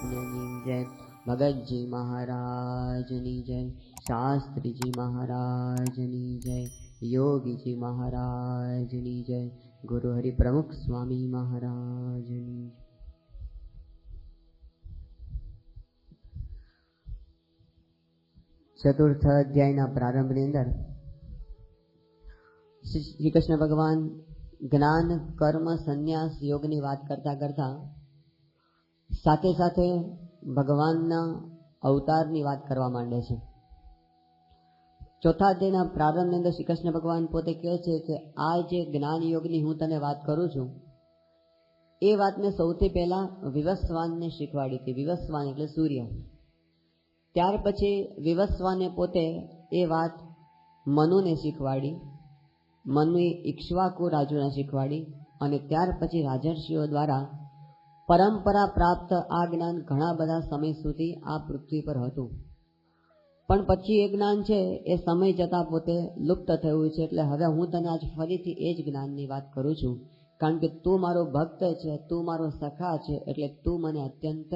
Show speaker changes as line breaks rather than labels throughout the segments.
जय। भगतजी महाराजनी जय। शास्त्रीजी महाराजनी जय। योगीजी महाराजनी जय। गुरु हरि प्रमुख स्वामी महाराजनी। चतुर्थ अध्यायना प्रारंभની અંદર શ્રી કૃષ્ણ ભગવાન જ્ઞાન કર્મ સંન્યાસ યોગની વાત કરતા કરતા સાથે સાથે ભગવાનના અવતારની વાત કરવા માંડે છે. ચોથા અધ્યાયના પ્રારંભની અંદર શ્રી કૃષ્ણ ભગવાન પોતે કહે છે કે આ જે જ્ઞાન યોગની હું તને વાત કરું છું એ વાત મેં સૌથી પહેલા વિવસ્વાનને શીખવાડી હતી. વિવસ્વાન એટલે સૂર્ય. ત્યાર પછી વિવસ્વાને પોતે એ વાત મનુને શીખવાડી. મનુએ ઇક્ષ્વાકુ રાજુને શીખવાડી અને ત્યાર પછી રાજર્ષિઓ દ્વારા પરંપરા પ્રાપ્ત આ જ્ઞાન ઘણા બધા સમય સુધી આ પૃથ્વી પર હતું. પણ પછી એ જ્ઞાન છે એ સમય જતાં પોતે લુપ્ત થયું છે. એટલે હવે હું તને આજ ફરીથી એ જ જ્ઞાનની વાત કરું છું, કારણ કે તું મારો ભક્ત છે, તું મારો સખા છે, એટલે તું મને અત્યંત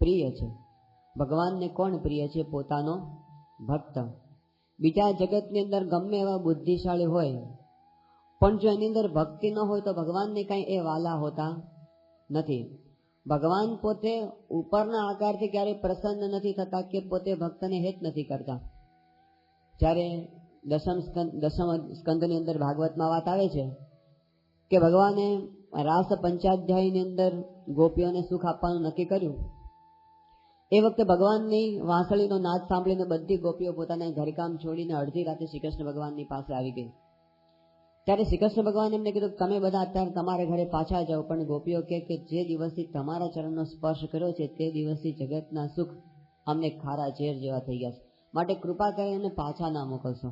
પ્રિય છે. ભગવાનને કોણ પ્રિય છે? પોતાનો ભક્ત. બીજા જગતની અંદર ગમે એવા બુદ્ધિશાળી હોય પણ જો એની અંદર ભક્તિ ન હોય તો ભગવાનને કાંઈ એ વાલા હોતા નથી. ભગવાન પોતે ઉપરના આકારથી ક્યારેય પ્રસન્ન નથી થતા કે પોતે ભક્તને હેત નથી કરતા. જ્યારે દસમ સ્કંદની અંદર ભાગવતમાં વાત આવે છે કે ભગવાને રાસ પંચાધ્યાયની અંદર ગોપીઓને સુખ આપવાનું નક્કી કર્યું. એ વખતે ભગવાનની વાંસળીનો નાદ સાંભળીને બધી ગોપીઓ પોતાના ઘરકામ છોડીને અડધી રાતે શ્રી કૃષ્ણ ભગવાનની પાસે આવી ગઈ. ત્યારે શ્રી કૃષ્ણ ભગવાન એમને કીધું તમે બધા અત્યારે તમારા ઘરે પાછા જાઓ, પણ ગોપીઓ કે જે દિવસથી તમારા ચરણનો સ્પર્શ કર્યો છે તે દિવસથી જગતના સુખ અમને ખારા ઝેર જેવા થઈ ગયા છે, માટે કૃપા કરીને પાછા ના મોકલશો.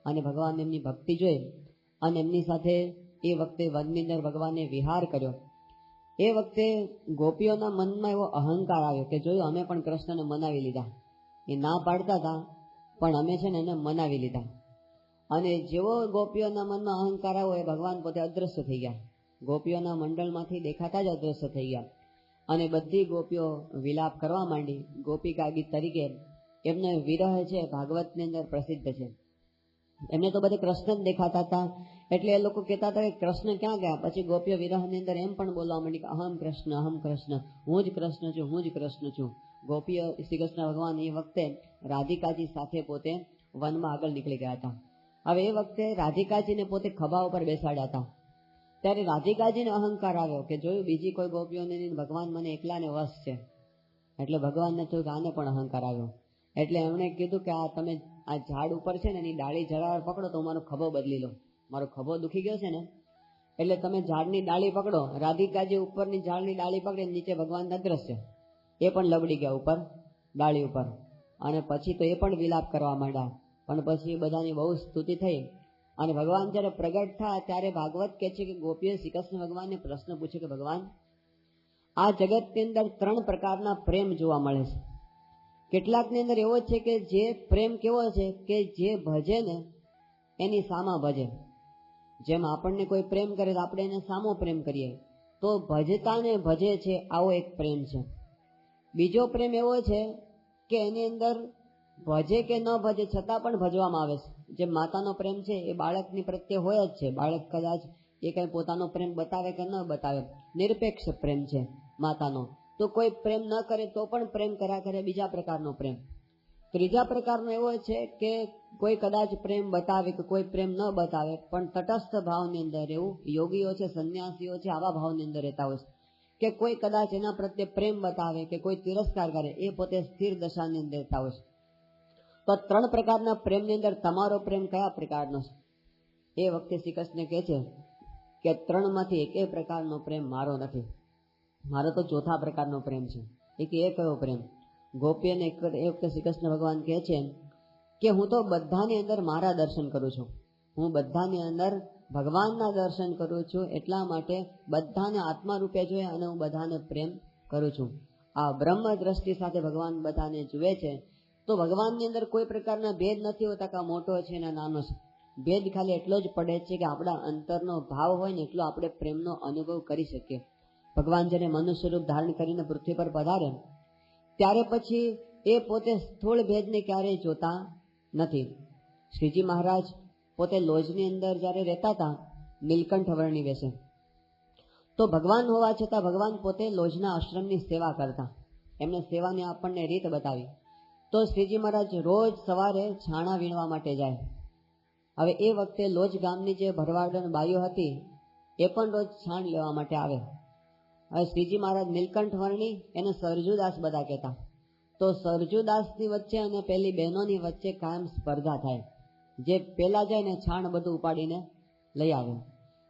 અને ભગવાન એમની ભક્તિ જોઈ અને એમની સાથે એ વખતે વનની અંદર ભગવાને વિહાર કર્યો. એ વખતે ગોપીઓના મનમાં એવો અહંકાર આવ્યો કે જોયું અમે પણ કૃષ્ણને મનાવી લીધા. એ ના પાડતા હતા પણ અમે છે ને એને મનાવી લીધા. અને જેવો ગોપીઓના મનમાં અહંકાર આવ્યો એ ભગવાન પોતે અદ્રશ્ય થઈ ગયા. ગોપીઓના મંડળમાંથી દેખાતા જ અદ્રશ્ય થઈ ગયા અને બધી ગોપીઓ વિલાપ કરવા માંડી. ગોપિકા ગીત તરીકે એમનો વિરહ છે ભાગવતની અંદર પ્રસિદ્ધ છે. એમને તો બધે કૃષ્ણ જ દેખાતા હતા, એટલે એ લોકો કહેતા હતા કે કૃષ્ણ ક્યાં ગયા. પછી ગોપીઓ વિરહની અંદર એમ પણ બોલવા માંડી કે અહમ કૃષ્ણ, હું જ કૃષ્ણ છું, હું જ કૃષ્ણ છું. ગોપીઓ શ્રી કૃષ્ણ ભગવાન એ વખતે રાધિકાજી સાથે પોતે વનમાં આગળ નીકળી ગયા હતા. હવે એ વખતે રાધિકાજીને પોતે ખભા ઉપર બેસાડ્યા હતા. ત્યારે રાધિકાજીને અહંકાર આવ્યો કે જોયું બીજી કોઈ ગોપીઓને નહીં, ભગવાન મને એકલાને વશ છે. એટલે ભગવાનને થયું કે આને પણ અહંકાર આવ્યો. એટલે એમણે કીધું કે આ તમે આ ઝાડ ઉપર છે ને એની ડાળી જરાવાર પકડો તો મારો ખભો બદલી લો. મારો ખભો દુખી ગયો છે ને, એટલે તમે ઝાડની ડાળી પકડો. રાધિકાજી ઉપરની ઝાડની ડાળી પકડી, નીચે ભગવાન અદ્રશ્ય. એ પણ લબડી ગયા ઉપર ડાળી ઉપર. અને પછી તો એ પણ વિલાપ કરવા માંડ્યા. પણ પછી એ બધાની બહુ સ્તુતિ થઈ અને ભગવાન જ્યારે પ્રગટ થયા ત્યારે ભાગવત કહે છે કે ગોપીએ શ્રી કૃષ્ણ ભગવાનને પ્રશ્ન પૂછ્યો કે ભગવાન આ જગતની અંદર 3 પ્રકારના પ્રેમ જોવા મળે છે. કેટલાકની અંદર એવો છે કે જે પ્રેમ કેવો છે કે જે ભજે ને એની સામા ભજે. જેમ આપણને કોઈ પ્રેમ કરે તો આપણે એને સામો પ્રેમ કરીએ, તો ભજતાને ભજે છે, આવો એક પ્રેમ છે. બીજો પ્રેમ એવો છે કે એની અંદર ભજે કે ન ભજે છતાં પણ ભજવામાં આવે છે. જે માતાનો પ્રેમ છે એ બાળકની પ્રત્યે હોય જ છે. બાળક કદાચ એ કઈ પોતાનો પ્રેમ બતાવે કે ન બતાવે, નિરપેક્ષ પ્રેમ છે માતાનો. તો કોઈ પ્રેમ ન કરે તો પણ પ્રેમ કર્યા કરે, બીજા પ્રકારનો પ્રેમ. ત્રીજા પ્રકારનો એવો છે કે કોઈ કદાચ પ્રેમ બતાવે કે કોઈ પ્રેમ ન બતાવે, પણ તટસ્થ ભાવની અંદર, એવું યોગીઓ છે, સંન્યાસીઓ છે, આવા ભાવની અંદર રહેતા હોય છે કે કોઈ કદાચ એના પ્રત્યે પ્રેમ બતાવે કે કોઈ તિરસ્કાર કરે, એ પોતે સ્થિર દશાની અંદર રહેતા હોય છે. તો 3 પ્રકારના પ્રેમની અંદર તમારો પ્રેમ કયા પ્રકારનો છે? એ વખતે શ્રી કૃષ્ણ કહે છે કે 3માંથી એકેય પ્રકારનો પ્રેમ મારો નથી. મારો તો ચોથા પ્રકારનો પ્રેમ છે. એ કયો પ્રેમ? ગોપીઓને એ વખતે શ્રી કૃષ્ણ ભગવાન કહે છે કે હું તો બધાની અંદર મારા દર્શન કરું છું. હું બધાની અંદર ભગવાનના દર્શન કરું છું. એટલા માટે બધાને આત્મા રૂપે જોઈએ અને હું બધાને પ્રેમ કરું છું. આ બ્રહ્મ દ્રષ્ટિ સાથે ભગવાન બધાને જુએ છે. તો ભગવાનની અંદર કોઈ પ્રકારના ભેદ નથી હોતા કે મોટો છે ને નાનો છે. ભેદ ખાલી એટલો જ પડે છે કે આપણા અંતરનો ભાવ હોય ને એટલો આપણે પ્રેમનો અનુભવ કરી શકીએ. ભગવાન જ્યારે મનુષ્ય રૂપ ધારણ કરીને પૃથ્વી પર પધારે ત્યારે પછી એ પોતે સ્થૂળ ભેદને ક્યારેય જોતા નથી. શ્રીજી મહારાજ પોતે લોજની અંદર જ્યારે રહેતા હતા નીલકંઠ વર્ણી વેશે, તો ભગવાન હોવા છતાં ભગવાન પોતે લોજના આશ્રમની સેવા કરતા. એમને સેવાની આપણને રીત બતાવી. તો શ્રીજી મહારાજ રોજ સવારે છાણા વીણવા માટે જાય. હવે એ વખતે લોજ ગામની જે ભરવાડન બાઈઓ હતી એ પણ રોજ છાણ લેવા માટે આવે. હવે શ્રીજી મહારાજ નીલકંઠ વર્ણી એને સરજુદાસ બધા કહેતા. તો સરજુદાસની વચ્ચે અને પેલી બહેનોની વચ્ચે કાયમ સ્પર્ધા થાય. જે પેલા જાય ને છાણ બધું ઉપાડીને લઈ આવે.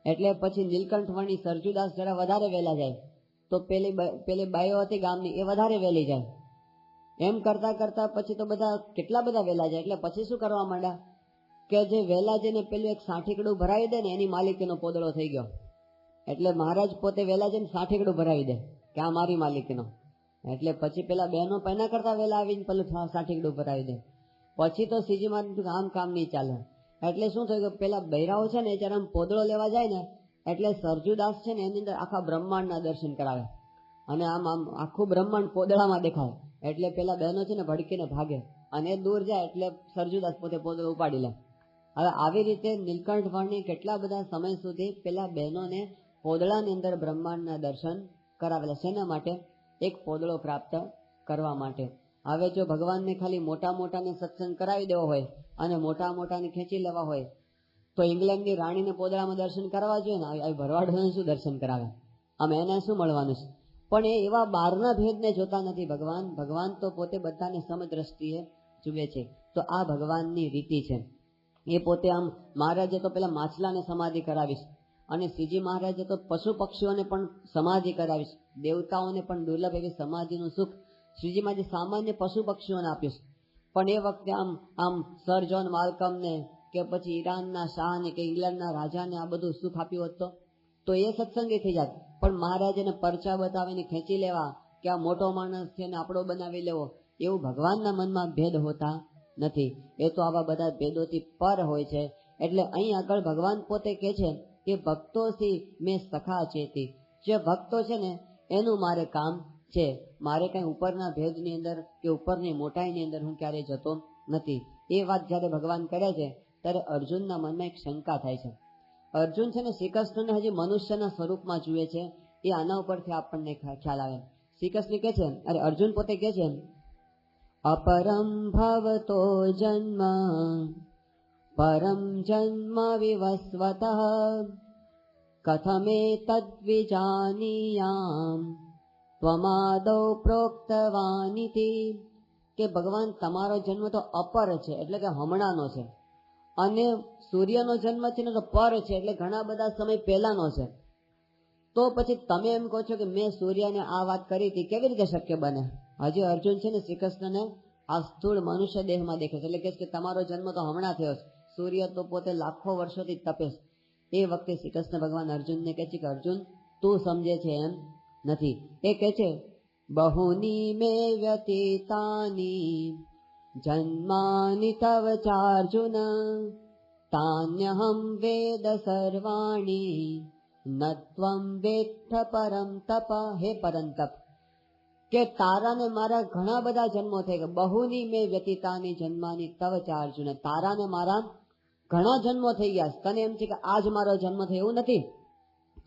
એટલે પછી નીલકંઠ વર્ણી સરજુદાસ જરા વધારે વહેલા જાય તો પેલી બાઈઓ હતી ગામની એ વધારે વહેલી જાય. એમ કરતા કરતા પછી તો બધા કેટલા બધા વહેલા જાય. એટલે પછી શું કરવા માંડ્યા કે જે વહેલા જઈને પેલું એક સાઠીકડું ભરાવી દે ને એની માલિકીનો પોદળો થઈ ગયો. એટલે મહારાજ પોતે વહેલા જઈને સાઠીકડું ભરાવી દે કે આ મારી માલિકીનો. એટલે પછી પેલા બહેનો પેના કરતા વહેલા આવીને પેલું સાઠીકડું ભરાવી દે. પછી તો શ્રીજી મહારાજ કામ નહીં ચાલે. એટલે શું થયું કે પેલા બૈરાઓ છે ને જયારે આમ પોદળો લેવા જાય ને એટલે સરજુદાસ છે ને એની અંદર આખા બ્રહ્માંડના દર્શન કરાવે અને આમ આખું બ્રહ્માંડ પોદળામાં દેખાય. એટલે પેલા બહેનો છે ને ભડકીને ભાગે અને એ દૂર જાય એટલે સરજુદાસ પોતે પોદળો ઉપાડી લે. હવે આવી રીતે નીલકંઠ વર્ણી કેટલા બધા સમય સુધી પેલા બહેનોને પોદળાની અંદર બ્રહ્માંડના દર્શન કરાવેલા. શેના માટે? એક પોદળો પ્રાપ્ત કરવા માટે. હવે જો ભગવાનને ખાલી મોટા મોટાને સત્સંગ કરાવી દેવો હોય અને મોટા મોટાને ખેંચી લેવા હોય તો ઇંગ્લેન્ડની રાણીને પોદળામાં દર્શન કરવા જોઈએ ને. આવી ભરવાડોને શું દર્શન કરાવે? આમ એને શું મળવાનું છે? પણ એ એવા બહારના ભેદને જોતા નથી ભગવાન. ભગવાન તો પોતે બધાને સમદ્રષ્ટિએ જુએ છે. તો આ ભગવાનની રીતિ છે. એ પોતે આમ મહારાજે તો પેલા માછલાને સમાધિ કરાવીશ અને શ્રીજી મહારાજે તો પશુ પક્ષીઓને પણ સમાધિ કરાવીશ. દેવતાઓને પણ દુર્લભ એવી સમાધિનું સુખ શ્રીજી મહારાજે સામાન્ય પશુ પક્ષીઓને આપ્યું. પણ એ વખતે આમ સર જોન માલ્કમને કે પછી ઈરાનના શાહને કે ઇંગ્લેન્ડના રાજાને આ બધું સુખ આપ્યું હોત તો એ સત્સંગી થઈ જાત. પણ મહારાજને પરચા બતાવીને ખેંચી લેવા કે આ મોટો માણસ છે ને આપણો બનાવી લેવો, એવું ભગવાનના મનમાં ભેદ હોતા નથી. એ તો આવા બધા ભેદોથી પર હોય છે. એટલે અહીં આગળ ભગવાન પોતે કહે છે કે ભક્તોથી મેં સખા ચેતી. જે ભક્તો છે ને એનું મારે કામ છે. મારે કઈ ઉપરના ભેદની અંદર કે ઉપરની મોટાઈની અંદર હું ક્યારેય જતો નથી. એ વાત જયારે ભગવાન કરે છે ત્યારે અર્જુનના મનમાં એક શંકા થાય છે. અર્જુન છે ને શ્રી કૃષ્ણને હજી મનુષ્યના સ્વરૂપમાં જુએ છે. એ આના ઉપરથી આપણને ખ્યાલ આવે. શ્રી કૃષ્ણ કહે છે, અરે અર્જુન પોતે કહે છે, અપરમ ભવતો જન્મ પરમ જન્મ વિવસ્વતઃ કથમે તદ્વિજાનીયામ ત્વમાદૌ પ્રોક્તવાનિતિ. કે ભગવાન તમારો જન્મ તો અપર છે એટલે કે હમણાંનો છે અને સૂર્યનો જન્મ છે ને તો પર છે એટલે ઘણા બધા સમય પહેલાનો છે. તો પછી તમે એમ કહો છો કે મેં સૂર્યને આ વાત કરી હતી, કેવી રીતે શક્ય બને? હજી અર્જુન છે ને શ્રી કૃષ્ણને આ સ્થૂળ મનુષ્ય દેહમાં દેખે છે. એટલે કે તમારો જન્મ તો હમણાં થયો છે. સૂર્ય તો પોતે લાખો વર્ષોથી તપે છે. એ વખતે શ્રી કૃષ્ણ ભગવાન અર્જુનને કહે છે કે અર્જુન તું સમજે છે એમ નથી. એ કહે છે બહુની મે વ્યતીતાની જન્માની તવ ચાર્જુન તાન્યહમ વેદ સર્વાણી નત્વમ વેત્થ પરમ તપ. હે પરંતપ, કે તારાને મારા ઘણા બધા જન્મો થઈ ગયા. બહુની મે વ્યતીતાની જન્માની તવ ચાર્જુન. તારાને મારા ઘણા જન્મો થઈ ગયા. તને એમ છે કે આજ મારો જન્મ થયો, એવું નથી.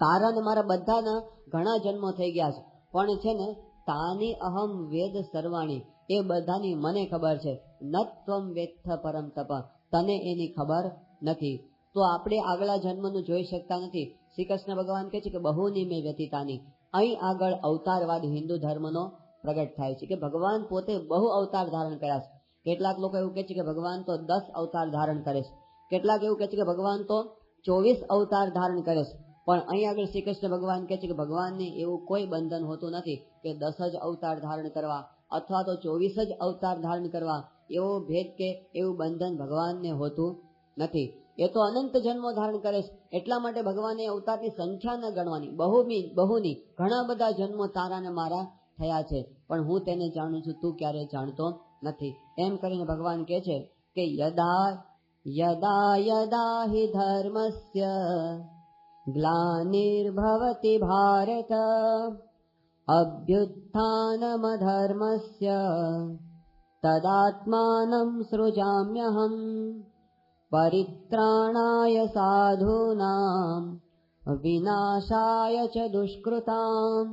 તારાને મારા બધાના ઘણા જન્મો થઈ ગયા છે. પણ છે ને તાની અહમ વેદ સર્વાણી, એ બધાની મને ખબર છે. નત્વમ વેત્થ પરમ તપ, તને એની ખબર નથી. તો આપણે આગલા જન્મનું જોઈ શકતા નથી. શ્રી કૃષ્ણ ભગવાન કહે છે કે બહુની મે વ્યતીતાની. અહીં આગળ અવતારવાદ હિન્દુ ધર્મનો પ્રગટ થાય છે કે ભગવાન પોતે બહુ અવતાર ધારણ કર્યા છે. કેટલાક લોકો એવું કહે છે કે ભગવાન તો 10 અવતાર ધારણ કરે છે. કેટલાક એવું કહે છે કે ભગવાન તો 24 અવતાર ધારણ કરે છે. પણ અહીં આગળ શ્રી કૃષ્ણ ભગવાન કહે છે કે ભગવાનને એવું કોઈ બંધન હોતું નથી કે 10 જ અવતાર ધારણ કરવા અથવા તો 24 જ અવતાર ધારણ કરવા. એવો ભેદ કે એવું બંધન ભગવાનને હોતું નથી. એ તો અનંત જન્મો ધારણ કરે છે. એટલા માટે ભગવાને અવતારની સંખ્યા ન ગણવાની. બહુની ઘણા બધા જન્મો તારાને મારા થયા છે, પણ હું તેને જાણું છું, તું ક્યારે જાણતો નથી. એમ કરીને ભગવાન કહે છે કે યદા યદા યદા હિ ધર્મસ્ય ગ્લાનિર્ભવતિ ભારત અભ્યુત્થાનમધર્મસ્ય તદાત્માનં સૃજામ્યહં પરિત્રાણાય સાધૂનાં વિનાશાય ચ દુષ્કૃતાં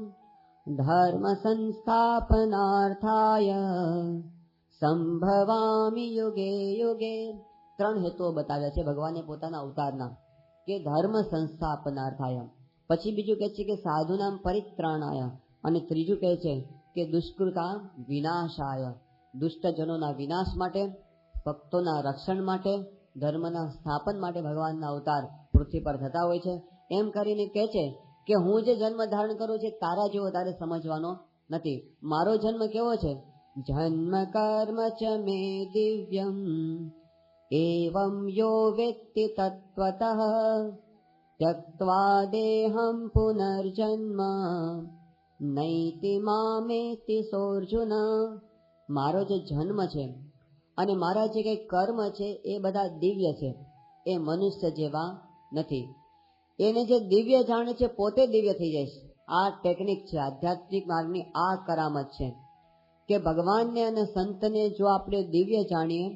ધર્મ સંસ્થાપનાર્થાય સંભવામિ યુગે યુગે. 3 હેતુઓ બતાવ્યા છે ભગવાને પોતાના અવતારના, કે ધર્મ સંસ્થાપનાર્થાય, પછી બીજું કહે છે કે સાધુનામ પરિત્રાણાય, અને ત્રીજું કહે છે કે દુષ્કૃતા વિનાશાય, દુષ્ટજનોના વિનાશ માટે, ભક્તોના રક્ષણ માટે, ધર્મના સ્થાપન માટે ભગવાનના અવતાર પૃથ્વી પર થતા હોય છે. એમ કરીને કહે છે કે હું જે જન્મ ધારણ કરું છું તારા જેવો તારે સમજવાનો નથી. મારો જન્મ કેવો છે? જન્મ કર્મ ચ મે દિવ્યમ એવં યો વેત્તિ તત્વતઃ ત્યક્ત્વા દેહં પુનર્જન્મ નૈતિ મામેતિ સોર્જુન. મારો જે જન્મ છે અને મારા જે કઈ કર્મ છે એ બધા દિવ્ય છે, એ મનુષ્ય જેવા નથી. એને જે દિવ્ય જાણે છે પોતે દિવ્ય થઈ જાય છે. આ ટેકનિક છે, આધ્યાત્મિક માર્ગની આ કરામત છે કે ભગવાનને અને સંતને જો આપણે દિવ્ય જાણીએ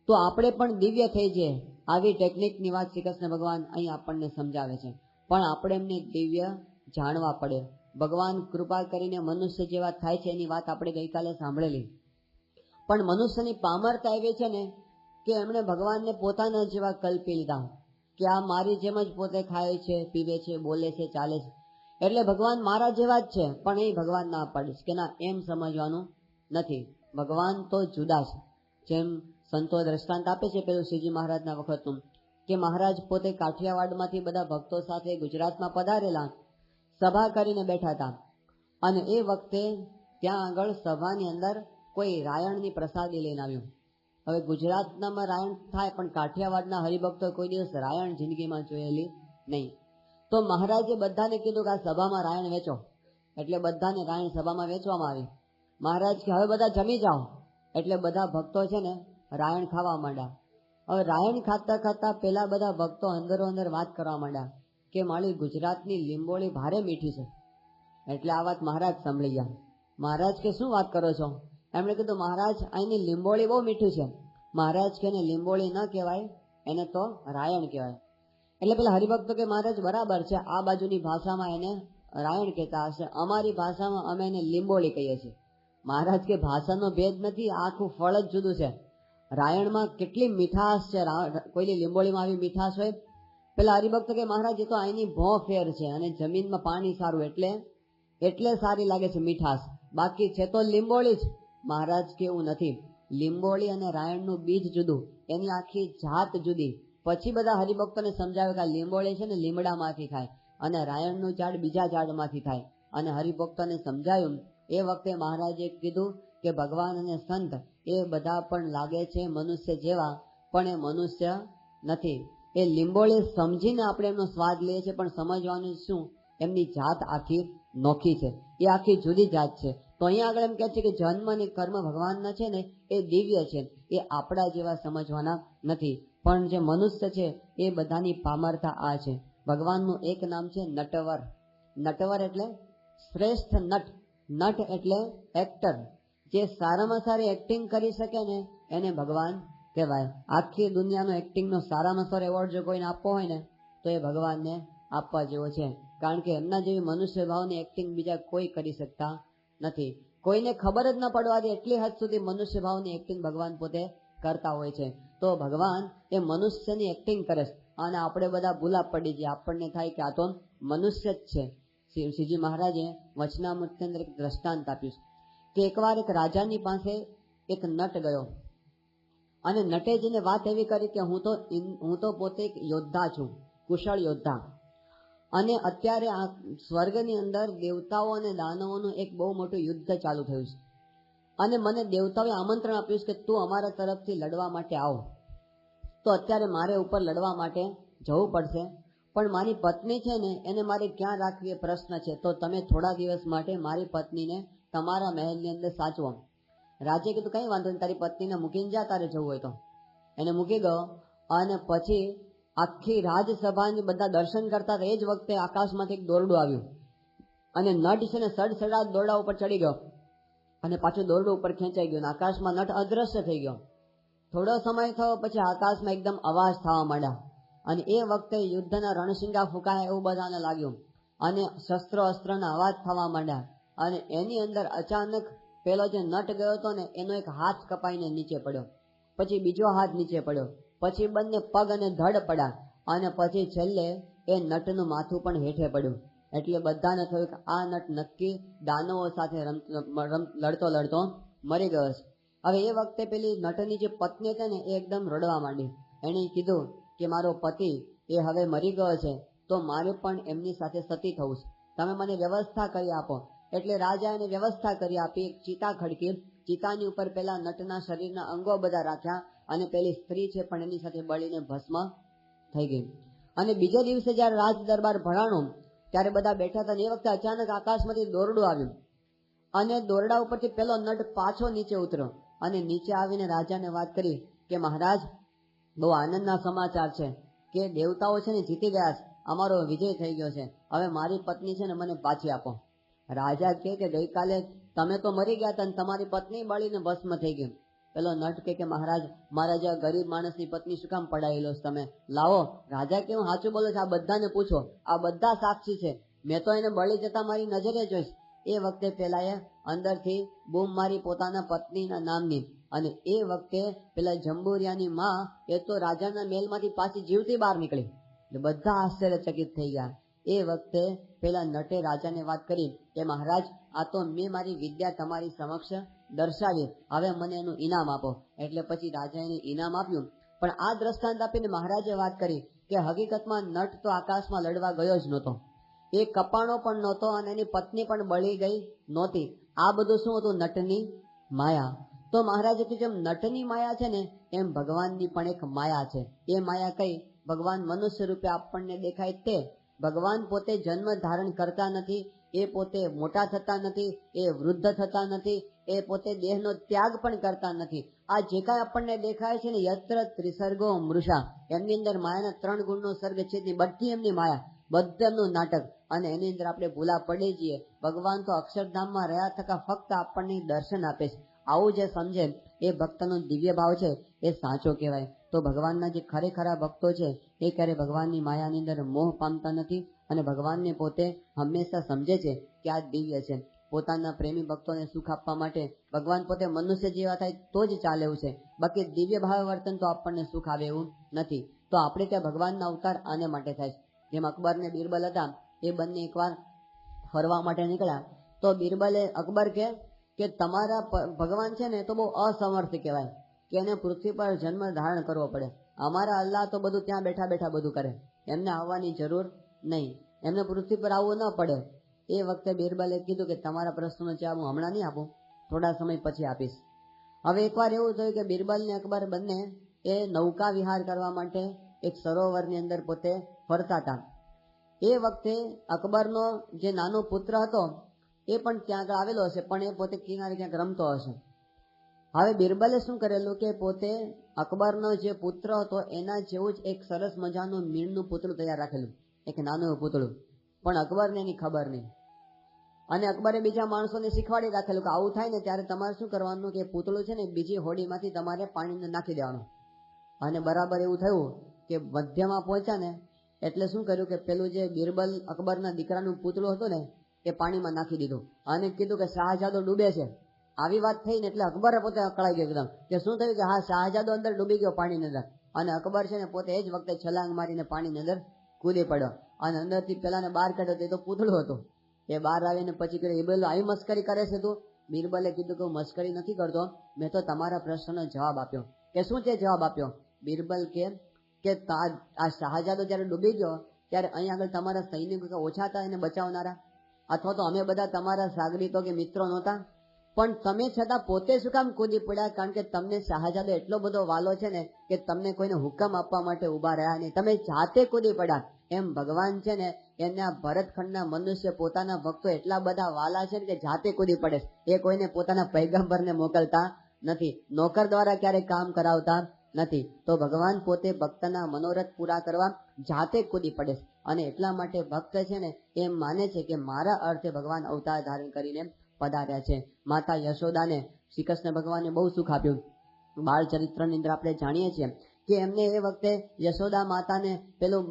તો આપણે પણ દિવ્ય થઈ જઈએ. આવી ટેકનિકની વાત શ્રી કૃષ્ણ ભગવાન અહીં આપણને સમજાવે છે. પણ આપણે એમને દિવ્ય જાણવા પડે. ભગવાન કૃપા કરીને મનુષ્ય જેવા થાય છે એની વાત આપણે ગઈકાલે સાંભળેલી. પણ મનુષ્યની પામરતા એવી છે ને કે એમણે ભગવાનને પોતાના જેવા કલ્પી લીધા, કે આ મારી જેમ જ પોતે ખાય છે, પીવે છે, બોલે છે, ચાલે છે, એટલે ભગવાન મારા જેવા જ છે. પણ એ ભગવાન ના પાડીશ કે ના, એમ સમજવાનું નથી. ભગવાન તો જુદા છે. જેમ સંતો દ્રષ્ટાંત આપે છે પેલું શ્રીજી મહારાજના વખતનું, કે મહારાજ પોતે કાઠિયાવાડમાંથી બધા ભક્તો સાથે ગુજરાતમાં પધારેલા, સભા કરીને બેઠા હતા, અને એ વખતે ત્યાં આગળ સભાની અંદર કોઈ રાયણની પ્રસાદી લઈને આવ્યું. હવે ગુજરાતનામાં રાયણ થાય, પણ કાઠિયાવાડના હરિભક્તો કોઈ દિવસ રાયણ જિંદગીમાં જોયેલી નહીં. તો મહારાજે બધાને કીધું કે આ સભામાં રાયણ વેચો. એટલે બધાને રાયણ સભામાં વેચવામાં આવી. મહારાજ કે હવે બધા જમી જાઓ. એટલે બધા ભક્તો છે ને રાયણ ખાવા માંડ્યા. હવે રાયણ ખાતા ખાતા પેલા બધા ભક્તો અંદરો અંદર વાત કરવા માંડ્યા કે મારી ગુજરાતની લીંબોળી ભારે મીઠી છે. એટલે આ વાત મહારાજ સાંભળી ગયા. મહારાજ કે શું વાત કરો છો? એમણે કીધું મહારાજ અહીંની લીંબોળી બહુ મીઠું છે. મહારાજ કે લીંબોળી ન કહેવાય, એને તો રાયણ કહેવાય. એટલે પેલા હરિભક્તો કે મહારાજ બરાબર છે, આ બાજુની ભાષામાં એને રાયણ કહેતા હશે, અમારી ભાષામાં અમે એને લીંબોળી કહીએ છીએ. મહારાજ કે ભાષાનો ભેદ નથી, આખું ફળ જ જુદું છે. રાયણમાં કેટલી મીઠાશ છે, કોઈની લીંબોળીમાં આવી મીઠાશ હોય? પેલા હરિભક્ત કે મહારાજ એ તો અહીંની ભો ફેર છે, અને જમીનમાં પાણી સારું એટલે સારી લાગે છે મીઠાશ, બાકી છે તો લીંબોળી જ. મહારાજ કે એવું નથી, લીંબોળી અને રાયણનું બીજ જુદું, એની આખી જાત જુદી. પછી બધા હરિભક્તોને સમજાવે કે આ લીંબોળી છે ને લીમડામાંથી થાય, અને રાયણનું ઝાડ બીજા ઝાડમાંથી થાય. અને હરિભક્તોને સમજાયું. એ વખતે મહારાજે કીધું કે ભગવાન અને સંત એ બધા પણ લાગે છે મનુષ્ય જેવા, પણ એ મનુષ્ય નથી. એ લીંબોળી સમજીને આપણે એમનો સ્વાદ લઈએ છીએ, પણ સમજવાનું શું, એમની જાત આખી નોખી છે, એ આખી જુદી જાત છે. તો અહીંયા આગળ એમ કહે છે કે જન્મ અને કર્મ ભગવાનના છે ને એ દિવ્ય છે, એ આપણા જેવા સમજવાના નથી. પણ જે મનુષ્ય છે એ બધાની પામરતા આ છે. ભગવાનનું એક નામ છે નટવર. નટવર એટલે શ્રેષ્ઠ નટ. નટ એટલે એક્ટર. જે સારામાં સારી એક્ટિંગ કરી શકે ને એને ભગવાન કહેવાય. આખી દુનિયાનો એક્ટિંગનો સારામાં સારો એવોર્ડ જો કોઈને આપવો હોય ને તો એ ભગવાનને આપવા જેવો છે. કારણ કે એમના જેવી મનુષ્ય ભાવની એક્ટિંગ બીજા કોઈ કરી શકતા નથી. કોઈને ખબર જ ન પડવા દે એટલી હદ સુધી મનુષ્ય ભાવની એક્ટિંગ ભગવાન પોતે કરતા હોય છે. તો ભગવાન એ મનુષ્યની એક્ટિંગ કરે છે, અને આપણે બધા ભૂલા પડી જઈએ. આપણને થાય કે આ તો મનુષ્ય જ છે. શ્રીજી મહારાજે વચનામૃતની અંદર એક દ્રષ્ટાંત આપ્યું કે એકવાર એક રાજાની પાસે એક નટ ગયો, અને નટે જેને વાત એવી કરી કે હું તો પોતે એક યોદ્ધા છું, કુશળ યોદ્ધા, અને અત્યારે આ સ્વર્ગની અંદર દેવતાઓ અને દાનવોનું એક બહુ મોટું યુદ્ધ ચાલુ થયું છે, અને મને દેવતાઓએ આમંત્રણ આપ્યું છે કે તું અમારા તરફથી લડવા માટે આવ. તો અત્યારે મારે ઉપર લડવા માટે જવું પડશે, પણ મારી પત્ની છે ને એને મારે ક્યાં રાખવી એ પ્રશ્ન છે. તો તમે થોડા દિવસ માટે મારી પત્નીને તમારા મહેલની અંદર સાચવો. રાજે કીધું કઈ વાંધો નહીં, તારી પત્નીને મૂકીને જા, તારે જવું હોય તો. એને મૂકી ગયો, અને પછી આખી રાજસભાની બધા દર્શન કરતા હતા. એ જ વખતે આકાશમાંથી એક દોરડું આવ્યું, અને નટ છે ને સડસડાટ દોરડા ઉપર ચડી ગયો અને પાછું દોરડું ઉપર ખેંચાઈ ગયું. આકાશમાં નટ અદ્રશ્ય થઈ ગયો. થોડો સમય થયો પછી આકાશમાં એકદમ અવાજ થવા માંડ્યા અને એ વખતે યુદ્ધના રણશિંગા ફૂંકાય એવું બધાને લાગ્યું અને શસ્ત્રો અસ્ત્રના અવાજ થવા માંડ્યા અને એની અંદર અચાનક પેલો જે નટ ગયો હતો ને એનો એક હાથ કપાઈને નીચે પડ્યો, પછી બીજો હાથ નીચે પડ્યો, પછી બંને પગ અને ધડ પડ્યા અને પછી છેલ્લે એ નટનું માથું પણ હેઠે પડ્યું. એટલે બધાને થયું કે આ નટ નક્કી દાનવો સાથે લડતો લડતો મરી ગયો છે. હવે એ વખતે પેલી નટની જે પત્ની હતી ને એ એકદમ રડવા માંડી. એણે કીધું કે મારો પતિ એ હવે મરી ગયો છે તો મારે પણ એમની સાથે સતી થવું છે, તમે મને વ્યવસ્થા કરી આપો. એટલે રાજા એને વ્યવસ્થા કરી આપી. એક ચિતા ખડકી, ચિતાની ઉપર પેલા નટના શરીરના અંગો બધા રાખ્યા અને પેલી સ્ત્રી છે પણ એની સાથે બળીને ભસ્મ થઈ ગઈ. અને બીજે દિવસે જયારે રાજ દરબાર ભરાણું ત્યારે બધા બેઠા હતા. એ વખતે અચાનક આકાશમાંથી દોરડું આવ્યું અને દોરડા ઉપરથી પેલો નટ પાછો નીચે ઉતર્યો અને નીચે આવીને રાજાને વાત કરી કે મહારાજ, બહુ આનંદના સમાચાર છે કે દેવતાઓ છે ને જીતી ગયા છે, અમારો વિજય થઈ ગયો છે, હવે મારી પત્ની છે ને મને પાછી આપો. રાજા કે ગઈકાલે તમે તો મરી ગયા હતા અને તમારી પત્ની બળીને ભસ્મ થઈ ગઈ. પેલો નટ કે મહારાજ, મારા જેવા ગરીબ માણસની પત્ની શું કામ પડાયેલો છે તમે? લાવો. રાજા કે હું સાચું બોલું છું, આ બધાને પૂછો, આ બધા સાક્ષી છે, મેં તો એને બળી જતા મારી નજરે જોઈશ. એ વખતે પેલાએ અંદરથી બૂમ મારી પોતાના પત્નીના નામની અને એ વખતે પેલા જંબુરિયાની માં એ તો રાજાના મેલમાંથી પાછી જીવતી બહાર નીકળી. એટલે બધા આશ્ચર્યચકિત થઈ ગયા. એ વખતે પેલા નટે રાજાને વાત કરી કે મહારાજ, આ તો મેં મારી વિદ્યા તમારી સમક્ષ દર્શાવી, હવે મને એનું ઇનામ આપો. એટલે પછી રાજા એને ઇનામ આપ્યું. પણ આ દ્રષ્ટાંત આપીને મહારાજે વાત કરી કે હકીકતમાં નટ તો આકાશમાં લડવા ગયો જ નહોતો, એ કપાણો પણ નહોતો અને એની પત્ની પણ બળી ગઈ નહોતી. આ બધું શું હતું? નટની માયા. તો મહારાજે જેમ નટની માયા છે ને એમ ભગવાનની પણ એક માયા છે. એ માયા કઈ? ભગવાન મનુષ્ય રૂપે આપણને દેખાય તે. ભગવાન પોતે જન્મ ધારણ કરતા નથી, એ પોતે મોટા થતા નથી, એ વૃદ્ધ થતા નથી, એ પોતે દેહનો ત્યાગ પણ કરતા નથી. આ જે કાંઈ આપણને દેખાય છે ને, યત્ર ત્રિસર્ગો મૃષા, એમની અંદર માયાના 3 ગુણનો સર્ગ છે. બધી એમની માયા, બધું એમનું નાટક. અને એની અંદર આપણે ભૂલા પડી જઈએ. ભગવાન તો અક્ષરધામમાં રહ્યા થકા ફક્ત આપણને દર્શન આપે છે. આવું જે સમજે એ ભક્તનો દિવ્ય ભાવ છે, એ સાચો કહેવાય. તો ભગવાનના જે ખરેખરા ભક્તો છે એ ક્યારે ભગવાનની માયાની અંદર મોહ પામતા નથી અને ભગવાનને પોતે હંમેશા સમજે છે કે આ દિવ્ય છે. પોતાના પ્રેમી ભક્તોને સુખ આપવા માટે ભગવાન પોતે મનુષ્ય જેવા થાય તો જ ચાલે એવું છે. બાકી દિવ્ય ભાવ વર્તન તો આપણને સુખ આવે એવું નથી. તો આપણે ત્યાં ભગવાનના અવતાર આને માટે થાય છે. જેમ અકબર ને બિરબલ હતા, એ બંને એકવાર ફરવા માટે નીકળ્યા તો બિરબલે અકબર કે તમારા ભગવાન છે ને તો બહુ અસમર્થ કહેવાય કે એને પૃથ્વી પર જન્મ ધારણ કરવો પડે. અમારા અલ્લાહ તો બધું ત્યાં બેઠા બેઠા બધું કરે, એમને આવવાની જરૂર નહીં, એમને પૃથ્વી પર આવવું ન પડે. એ વખતે બિરબલે કીધું કે તમારા પ્રશ્નનો જવાબ હું હમણાં નહીં આપું, થોડા સમય પછી આપીશ. હવે એકવાર એવું થયું કે બિરબલ ને અકબર બંને એ નૌકા વિહાર કરવા માટે એક સરોવરની અંદર પોતે ફરતા હતા. એ વખતે અકબરનો જે નાનો પુત્ર હતો એ પણ ત્યાં આગળ આવેલો હશે, પણ એ પોતે કિનારે ક્યાંક રમતો હશે. હવે બિરબલે શું કરેલું કે પોતે અકબરનો જે પુત્ર હતો એના જેવું જ એક સરસ મજાનું મીણનું પૂતળું તૈયાર રાખેલું, એક નાનું પૂતળું, પણ અકબરને એની ખબર નહીં. અને અકબરે બીજા માણસોને શીખવાડી રાખેલું કે આવું થાય ને ત્યારે તમારે શું કરવાનું કે પૂતળું છે ને બીજી હોડીમાંથી તમારે પાણીને નાખી દેવાનું. અને બરાબર એવું થયું કે મધ્યમાં પહોંચ્યા ને એટલે શું કર્યું કે પેલું જે બિરબલ અકબરના દીકરાનું પૂતળું હતું ને એ પાણીમાં નાખી દીધું અને કીધું કે શાહજાદો ડૂબે છે. આવી વાત થઈ ને એટલે અકબરે પોતે અકળાઈ ગયો એકદમ કે શું થયું કે હા, શાહજાદો અંદર ડૂબી ગયો પાણીની અંદર. અને અકબર છે ને પોતે એ જ વખતે છલાંગ મારીને પાણીની અંદર કૂદી પડ્યો અને અંદરથી પેલાને બહાર કાઢ્યો તે તો પૂતળું હતું. એ બહાર આવીને પછી કહ્યું એ બોલો આવી મસ્કરી કરે છે તું? બિરબલે કીધું કે હું મસ્કરી નથી કરતો, મેં તો તમારા પ્રશ્નનો જવાબ આપ્યો. કે શું છે જવાબ આપ્યો? બિરબલ કે આ શાહજાદો જયારે ડૂબી ગયો ત્યારે અહીં આગળ તમારા સૈનિકો ઓછા હતા એને બચાવનારા, અથવા તો અમે બધા તમારા સાગરીતો કે મિત્રો નહોતા? પણ તમે છતાં પોતે શું કામ કૂદી પડ્યા? કારણ કે તમને શાહજાદો એટલો બધો વાલો છે ને કે તમને કોઈને હુકમ આપવા માટે ઉભા રહ્યા નહીં, તમે જાતે કૂદી પડ્યા. એમ ભગવાન છે ને એના ભરતખંડના મનુષ્ય પોતાના ભક્તો એટલા બધા વાલા છે કે જાતે કૂદી પડે. એ કોઈને પોતાના પૈગંબરને મોકલતા નથી, નોકર દ્વારા ક્યારેય કામ કરાવતા નથી. તો ભગવાન પોતે ભક્તના મનોરથ પૂરા કરવા જાતે કૂદી પડે છે અને એટલા માટે ભક્ત છે ને એમ માને છે કે મારા અર્થે ભગવાન અવતાર ધારણ કરીને પધાર્યા છે. માતા યશોદાને શ્રી કૃષ્ણ ભગવાને બહુ સુખ આપ્યું. બાળ ચરિત્રની અંદર આપણે જાણીએ છીએ કે એમને એ વખતે યશોદા માતાને પેલું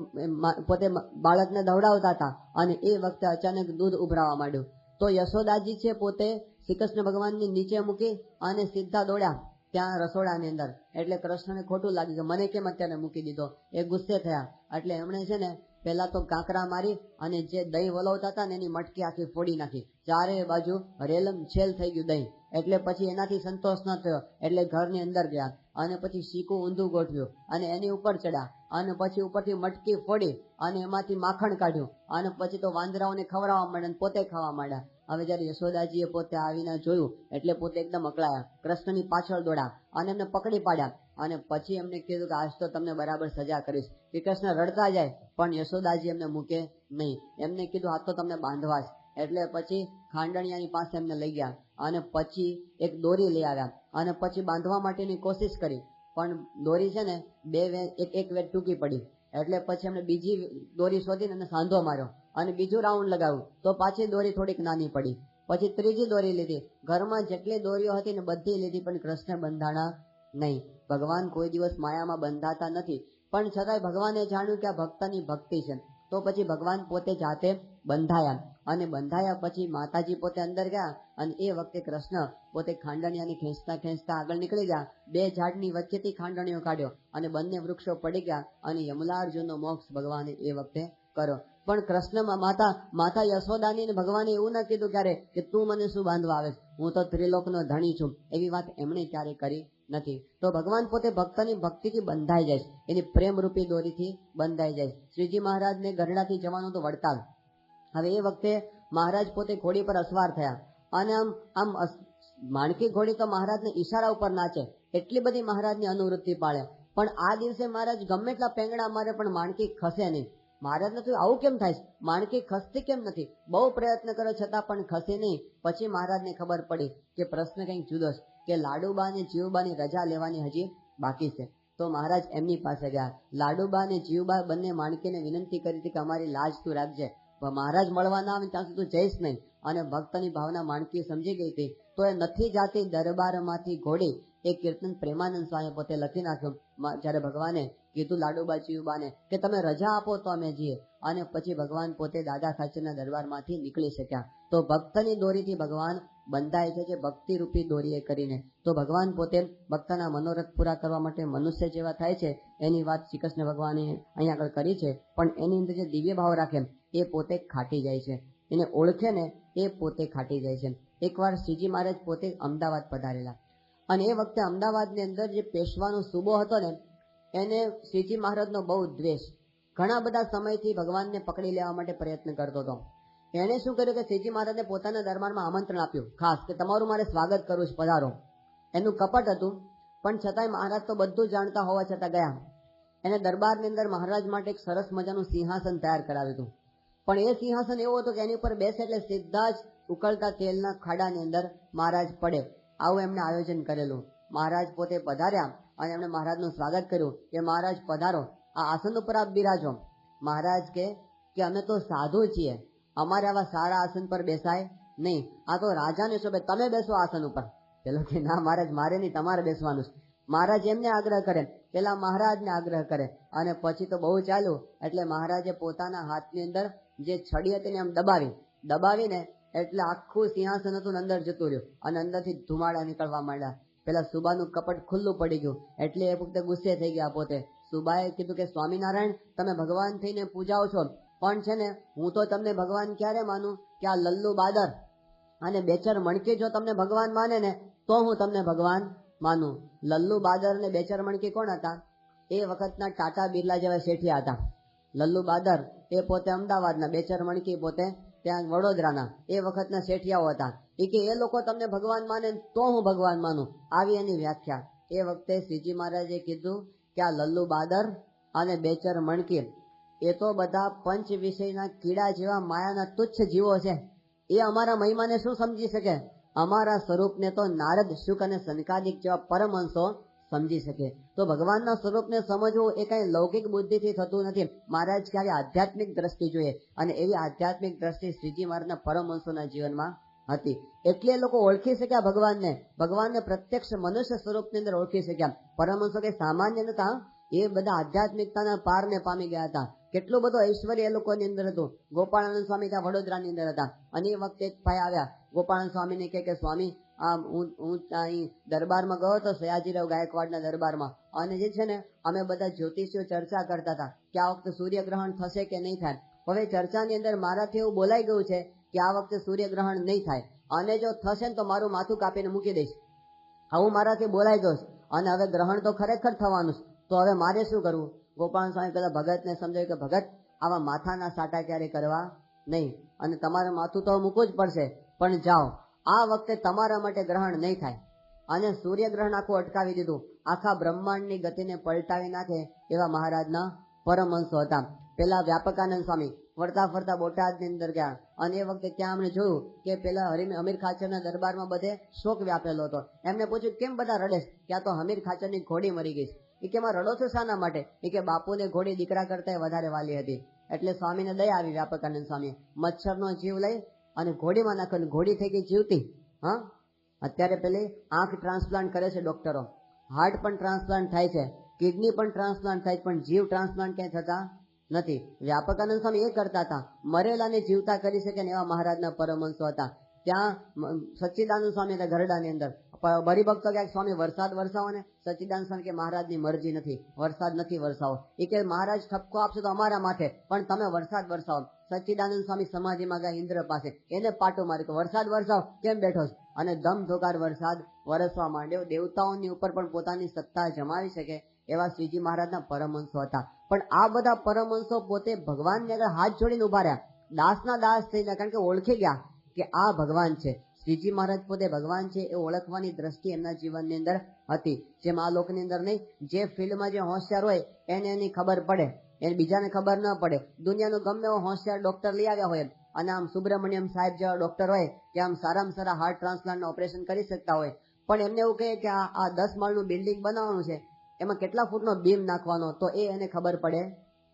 પોતે બાળકને દવડાવતા હતા અને એ વખતે અચાનક દૂધ ઉભરાવા માંડ્યું. તો યશોદાજી છે પોતે શ્રી કૃષ્ણ ભગવાનની નીચે મૂકી અને સીધા દોડ્યા ત્યાં રસોડાની અંદર. એટલે કૃષ્ણને ખોટું લાગ્યું કે મને કેમ અત્યારે મૂકી દીધો. એ ગુસ્સે થયા. એટલે એમણે છે ને પેલા તો કાંકરા મારી અને જે દહીં વલોવતા હતા ને એની મટકી આખી ફોડી નાખી. ચારે બાજુ રેલમ છેલ થઈ ગયું દહીં. એટલે પછી એનાથી સંતોષ ન થયો એટલે ઘરની અંદર ગયા અને પછી શીકું ઊંધું ગોઠવ્યું અને એની ઉપર ચડ્યા અને પછી ઉપરથી મટકી ફોડી અને એમાંથી માખણ કાઢ્યું અને પછી તો વાંદરાઓને ખવડાવવા માંડ્યા અને પોતે ખાવા માંડ્યા. હવે જયારે યશોદાજીએ પોતે આવીને જોયું એટલે પોતે એકદમ અકળાયા. કૃષ્ણની પાછળ દોડ્યા અને એમને પકડી પાડ્યા અને પછી એમને કીધું કે આજ તો તમને બરાબર સજા કરીશ. શ્રી કૃષ્ણ રડતા જાય પણ યશોદાજી એમને મૂકે નહીં. એમને કીધું આ તો તમને બાંધવા છે. એટલે પછી ખાંડણિયાની પાસે એમને લઈ ગયા અને પછી એક દોરી લઈ આવ્યા અને પછી બાંધવા માટેની કોશિશ કરી પણ દોરી છે ને એક વેટ ટૂંકી પડી. એટલે પછી એમને બીજી દોરી શોધીને એને સાંધો માર્યો અને બીજું રાઉન્ડ લગાવ્યું તો પાછી દોરી થોડીક નાની પડી. પછી ત્રીજી દોરી લીધી. ઘરમાં જેટલી દોરીઓ હતી ને બધી લીધી પણ કૃષ્ણ બંધાણા નહીં. ભગવાન કોઈ દિવસ માયામાં બંધાતા નથી પણ છતાંય ભગવાને જાણ્યું કે આ ભક્તની ભક્તિ છે તો પછી ભગવાન પોતે જાતે બંધાયા અને બંધાયા પછી માતાજી પોતે અંદર ગયા અને એ વખતે કૃષ્ણ પોતે ખાંડણિયાને ખેંચતા ખેંચતા આગળ નીકળી ગયા. બે ઝાડની વચ્ચેથી ખાંડણીઓ કાઢ્યો અને બંને વૃક્ષો પડી ગયા અને યમલાર્જુનનો મોક્ષ ભગવાને એ વખતે કર્યો. પણ કૃષ્ણમાં માતા યશોદાની ભગવાને એવું ના કીધું ક્યારે કે તું મને શું બાંધવા આવે, હું તો ત્રિલોકનો ધણી છું. એવી વાત એમણે ક્યારે કરી નથી. તો ભગવાન પોતે ભક્તની ભક્તિથી બંધાઈ જાય, એની પ્રેમરૂપી દોરીથી બંધાઈ જાય. શ્રીજી મહારાજને ગરડાથી જવાનું તો વડતાલ. હવે એ વખતે મહારાજ પોતે ઘોડી પર અસવાર થયા અને આમ માણકી ઘોડી તો મહારાજને ઈશારા ઉપર નાચે એટલી બધી મહારાજની અનુવૃત્તિ પાળે. પણ આ દિવસે મહારાજ ગમે એટલા પેંગડા મારે પણ માણકી ખસે નહીં. મહારાજ નથી આવું કેમ થાય છે, માણકી ખસતી કેમ નથી? બહુ પ્રયત્ન કર્યો છતાં પણ ખસે નહીં. પછી મહારાજને ખબર પડી કે પ્રશ્ન કંઈક જુદો છે, કે લાડુબા અને જીવબાની રજા લેવાની હજી બાકી છે. તો મહારાજ એમની પાસે ગયા. લાડુબા અને જીવબા બંને માણકીને વિનંતી કરી હતી કે અમારી લાજ તું રાખજે, મહારાજ મળવા ના આવે ત્યાં સુધી જઈશ નહીં. અને ભક્તની ભાવના માણકી સમજી ગઈ હતી તો એ નથી જાતી દરબારમાંથી ઘોડી. એ કીર્તન પ્રેમાનંદ સ્વામી પોતે લખી નાખ્યું. જયારે ભગવાને કીધું લાડુબા જીવબાને કે તમે રજા આપો તો અમે જઈએ, અને પછી ભગવાન પોતે દાદા ખાચરના દરબારમાંથી નીકળી શક્યા. તો ભક્તની દોરીથી ભગવાન બંધાય છે, જે ભક્તિ રૂપી દોરીએ કરીને. તો ભગવાન પોતે ભક્તના મનોરથ પૂરા કરવા માટે મનુષ્ય જેવા થાય છે એની વાત શ્રી કૃષ્ણ ભગવાને અહીંયા આગળ કરી છે. પણ એની અંદર જે દિવ્ય ભાવ રાખે એ પોતે ખાટી જાય છે, એને ઓળખે ને એ પોતે ખાટી જાય છે. એકવાર શ્રીજી મહારાજ પોતે અમદાવાદ પધારેલા અને એ વખતે અમદાવાદની અંદર જે પેશવાનો સુબો હતો ને એને શ્રીજી મહારાજનો બહુ દ્વેષ. ઘણા બધા સમયથી ભગવાનને પકડી લેવા માટે પ્રયત્ન કરતો હતો. એણે શું કર્યું કે શ્રીજી મહારાજને પોતાના દરબારમાં આમંત્રણ આપ્યું ખાસ કે તમારું મારે સ્વાગત કરવું છે, પધારો. એનું કપટ હતું પણ છતાંય મહારાજ તો બધું જાણતા હોવા છતાં ગયા. એને દરબારની અંદર મહારાજ માટે એક સરસ મજાનું સિંહાસન તૈયાર કરાવ્યું હતું. પણ એ સિંહાસન એવું હતું કે એની ઉપર બેસે એટલે સીધા જ ઉકળતા તેલના ખાડાની અંદર મહારાજ પડે, આવું એમને આયોજન કરેલું. મહારાજ પોતે પધાર્યા અને એમણે મહારાજનું સ્વાગત કર્યું કે મહારાજ પધારો, આ આસન ઉપર આપ બિરાજો. મહારાજ કે અમે તો સાધુ છીએ, અમારે આવા સારા આસન પર બેસાય નહીં, આ તો રાજાને શોભે, તમે બેસો આસન ઉપર. પેલો કે ના મહારાજ મારે નહીં, તમારે બેસવાનું છે. મહારાજ એમને આગ્રહ કરે, પેલા મહારાજને આગ્રહ કરે અને પછી તો બહુ ચાલ્યું. એટલે મહારાજે પોતાના હાથની અંદર જે છડી હતી ને એમ દબાવીને એટલે આખું સિંહાસન હતું અંદર જતું રહ્યું અને અંદરથી ધુમાડા નીકળવા માંડ્યા. પેલા સુબાનું કપટ ખુલ્લું પડી ગયું એટલે એ વખતે ગુસ્સે થઈ ગયા પોતે. સુબાએ કીધું કે સ્વામિનારાયણ તમે ભગવાન થઈને પૂજાઓ છો પણ છે ને હું તો તમને ભગવાન ક્યારે માનું કે આ લલ્લુ બાદર અને બેચર મણકી જો તમને ભગવાન માને ને તો હું તમને ભગવાન માનું. લલ્લુ બાદર અને બેચર મણકી કોણ હતા? એ વખતના ટાટા બિરલા જેવા શેઠિયા હતા. લલ્લુ બાદર એ પોતે અમદાવાદના, બેચર મણકી પોતે ત્યાં વડોદરાના એ વખતના શેઠિયાઓ હતા. એ લોકો તમને ભગવાન માને તો હું ભગવાન માનું, આવી એની વ્યાખ્યા. એ વખતે શ્રીજી મહારાજે કીધું કે આ લલ્લુ બાદર અને બેચર મણકી એ તો બધા પંચ વિષયના કીડા જેવા માયાના તુચ્છ જીવો છે. એ અમારા મહિમાને શું સમજી શકે? અમારા સ્વરૂપને તો નારદ, શુક અને સનકાદિક જેવા પરમહંસો સમજી શકે. તો ભગવાનના સ્વરૂપને સમજવું એ કઈ લૌકિક બુદ્ધિથી થતું નથી. મહારાજ કે આવી આધ્યાત્મિક દ્રષ્ટિ જોઈએ, અને એવી આધ્યાત્મિક દ્રષ્ટિ શ્રીજી મહારાજના પરમહંસોના જીવનમાં હતી. એટલે એ લોકો ઓળખી શક્યા ભગવાનને પ્રત્યક્ષ મનુષ્ય સ્વરૂપની અંદર ઓળખી શક્યા. પરમહંસો કે સામાન્ય નતા, એ બધા આધ્યાત્મિકતાના પારને પામી ગયા હતા. કેટલું બધું ઐશ્વર્ય એ લોકોની અંદર હતું. ગોપાળાનંદ સ્વામી ત્યાં વડોદરાની અંદર હતા, અને એ વખતે એક ભાઈ આવ્યા ગોપાળાનંદ સ્વામીને કે સ્વામી હું અહીં દરબારમાં ગયો હતો, સયાજીરાવ ગાયકવાડના દરબારમાં, અને જે છે ને અમે બધા જ્યોતિષીઓ ચર્ચા કરતા હતા કે આ વખતે સૂર્યગ્રહણ થશે કે નહીં થાય. હવે ચર્ચાની અંદર મારાથી એવું બોલાઈ ગયું છે કે આ વખતે સૂર્યગ્રહણ નહીં થાય, અને જો થશે ને તો મારું માથું કાપીને મૂકી દઈશ. આવું મારાથી બોલાઈ ગયું છે, અને હવે ગ્રહણ તો ખરેખર થવાનું છે, તો હવે મારે શું કરવું? ગોપાલ સ્વામી પેલા ભગતને સમજાવ્યું કે ભગત, આવા માથાના સાટા ક્યારે કરવા નહીં, અને તમારે માથું તો મૂકવું જ પડશે, પણ જાઓ, આ વખતે તમારા માટે ગ્રહણ નહીં થાય. અને સૂર્યગ્રહણ આખું અટકાવી દીધું. આખા બ્રહ્માંડની ગતિને પલટાવી નાખે એવા મહારાજના પરમહંસો હતા. પેલા વ્યાપકાનંદ સ્વામી ફરતા ફરતા બોટાદની અંદર ગયા, અને એ વખતે ત્યાં અમને જોયું કે પેલા હમીર ખાચરના દરબારમાં બધે શોક વ્યાપેલો હતો. એમને પૂછ્યું કેમ બધા રડે? ક્યાં તો હમીર ખાચરની ઘોડી મરી ગઈ. એ કે એમાં રડો છો શાના માટે? એ કે બાપુને ઘોડી દીકરા કરતા વધારે વાલી હતી. એટલે સ્વામીને દયા આવી વ્યાપકાનંદ સ્વામી, મચ્છરનો જીવ લઈ અને ઘોડીમાં નાખ્યો, ઘોડી થઈ ગઈ જીવતી. હા, અત્યારે પેલી આંખ ટ્રાન્સપ્લાન્ટ કરે છે ડોક્ટરો, હાર્ટ પણ ટ્રાન્સપ્લાન્ટ થાય છે, કિડની પણ ટ્રાન્સપ્લાન્ટ થાય છે, પણ જીવ ટ્રાન્સપ્લાન્ટ ક્યાંય થતા નથી. વ્યાપકાનંદ સ્વામી એ કરતા હતા, મરેલાને જીવતા કરી શકે ને એવા મહારાજના પરમહંસો હતા. ત્યાં સચ્ચિદાનંદ સ્વામી હતા ગરડાની અંદર. હરિભક્તો કે સ્વામી વરસાદ વરસાવો ને, સચ્ચિદાનંદ સ્વામી કે મહારાજની મરજી નથી, વરસાદ નથી વરસાવો. એ કે મહારાજ ઠપકો આપશે તો અમારા માથે, પણ તમે વરસાદ વરસાવો. સચ્ચિદાનંદ સ્વામી સમાધિમાં ગયા ઇન્દ્ર પાસે, એને પાટો માર્યો કે વરસાદ વરસાવ, કેમ બેઠો છે? અને ધમધોકાર વરસાદ વરસવા માંડ્યો. દેવતાઓની ઉપર પણ પોતાની સત્તા જમાવી શકે એવા શ્રીજી મહારાજના પરમહંસો હતા. પણ આ બધા પરમહંસો પોતે ભગવાનની આગળ હાથ જોડીને ઉભા રહ્યા, દાસના દાસ થઈ ગયા, કારણ કે ઓળખી ગયા કે આ ભગવાન છે. શ્રીજી મહારાજ પોતે ભગવાન છે એ ઓળખવાની દ્રષ્ટિ એમના જીવનની અંદર હતી. જેમ આ લોકની અંદર નહીં, જે ફિલ્ડમાં જે હોશિયાર હોય એને એની ખબર પડે, એને બીજાને ખબર ન પડે. દુનિયાનો ગમે એવો હોશિયાર ડોક્ટર લઈ આવ્યા હોય, અને આમ સુબ્રમણ્યમ સાહેબ જેવા ડોક્ટર હોય કે આમ સારામાં સારા હાર્ટ ટ્રાન્સપ્લાન્ટનું ઓપરેશન કરી શકતા હોય, પણ એમને એવું કહે કે આ 10 માળનું બિલ્ડિંગ બનાવવાનું છે, એમાં કેટલા ફૂટનો બીમ નાખવાનો, તો એ એને ખબર પડે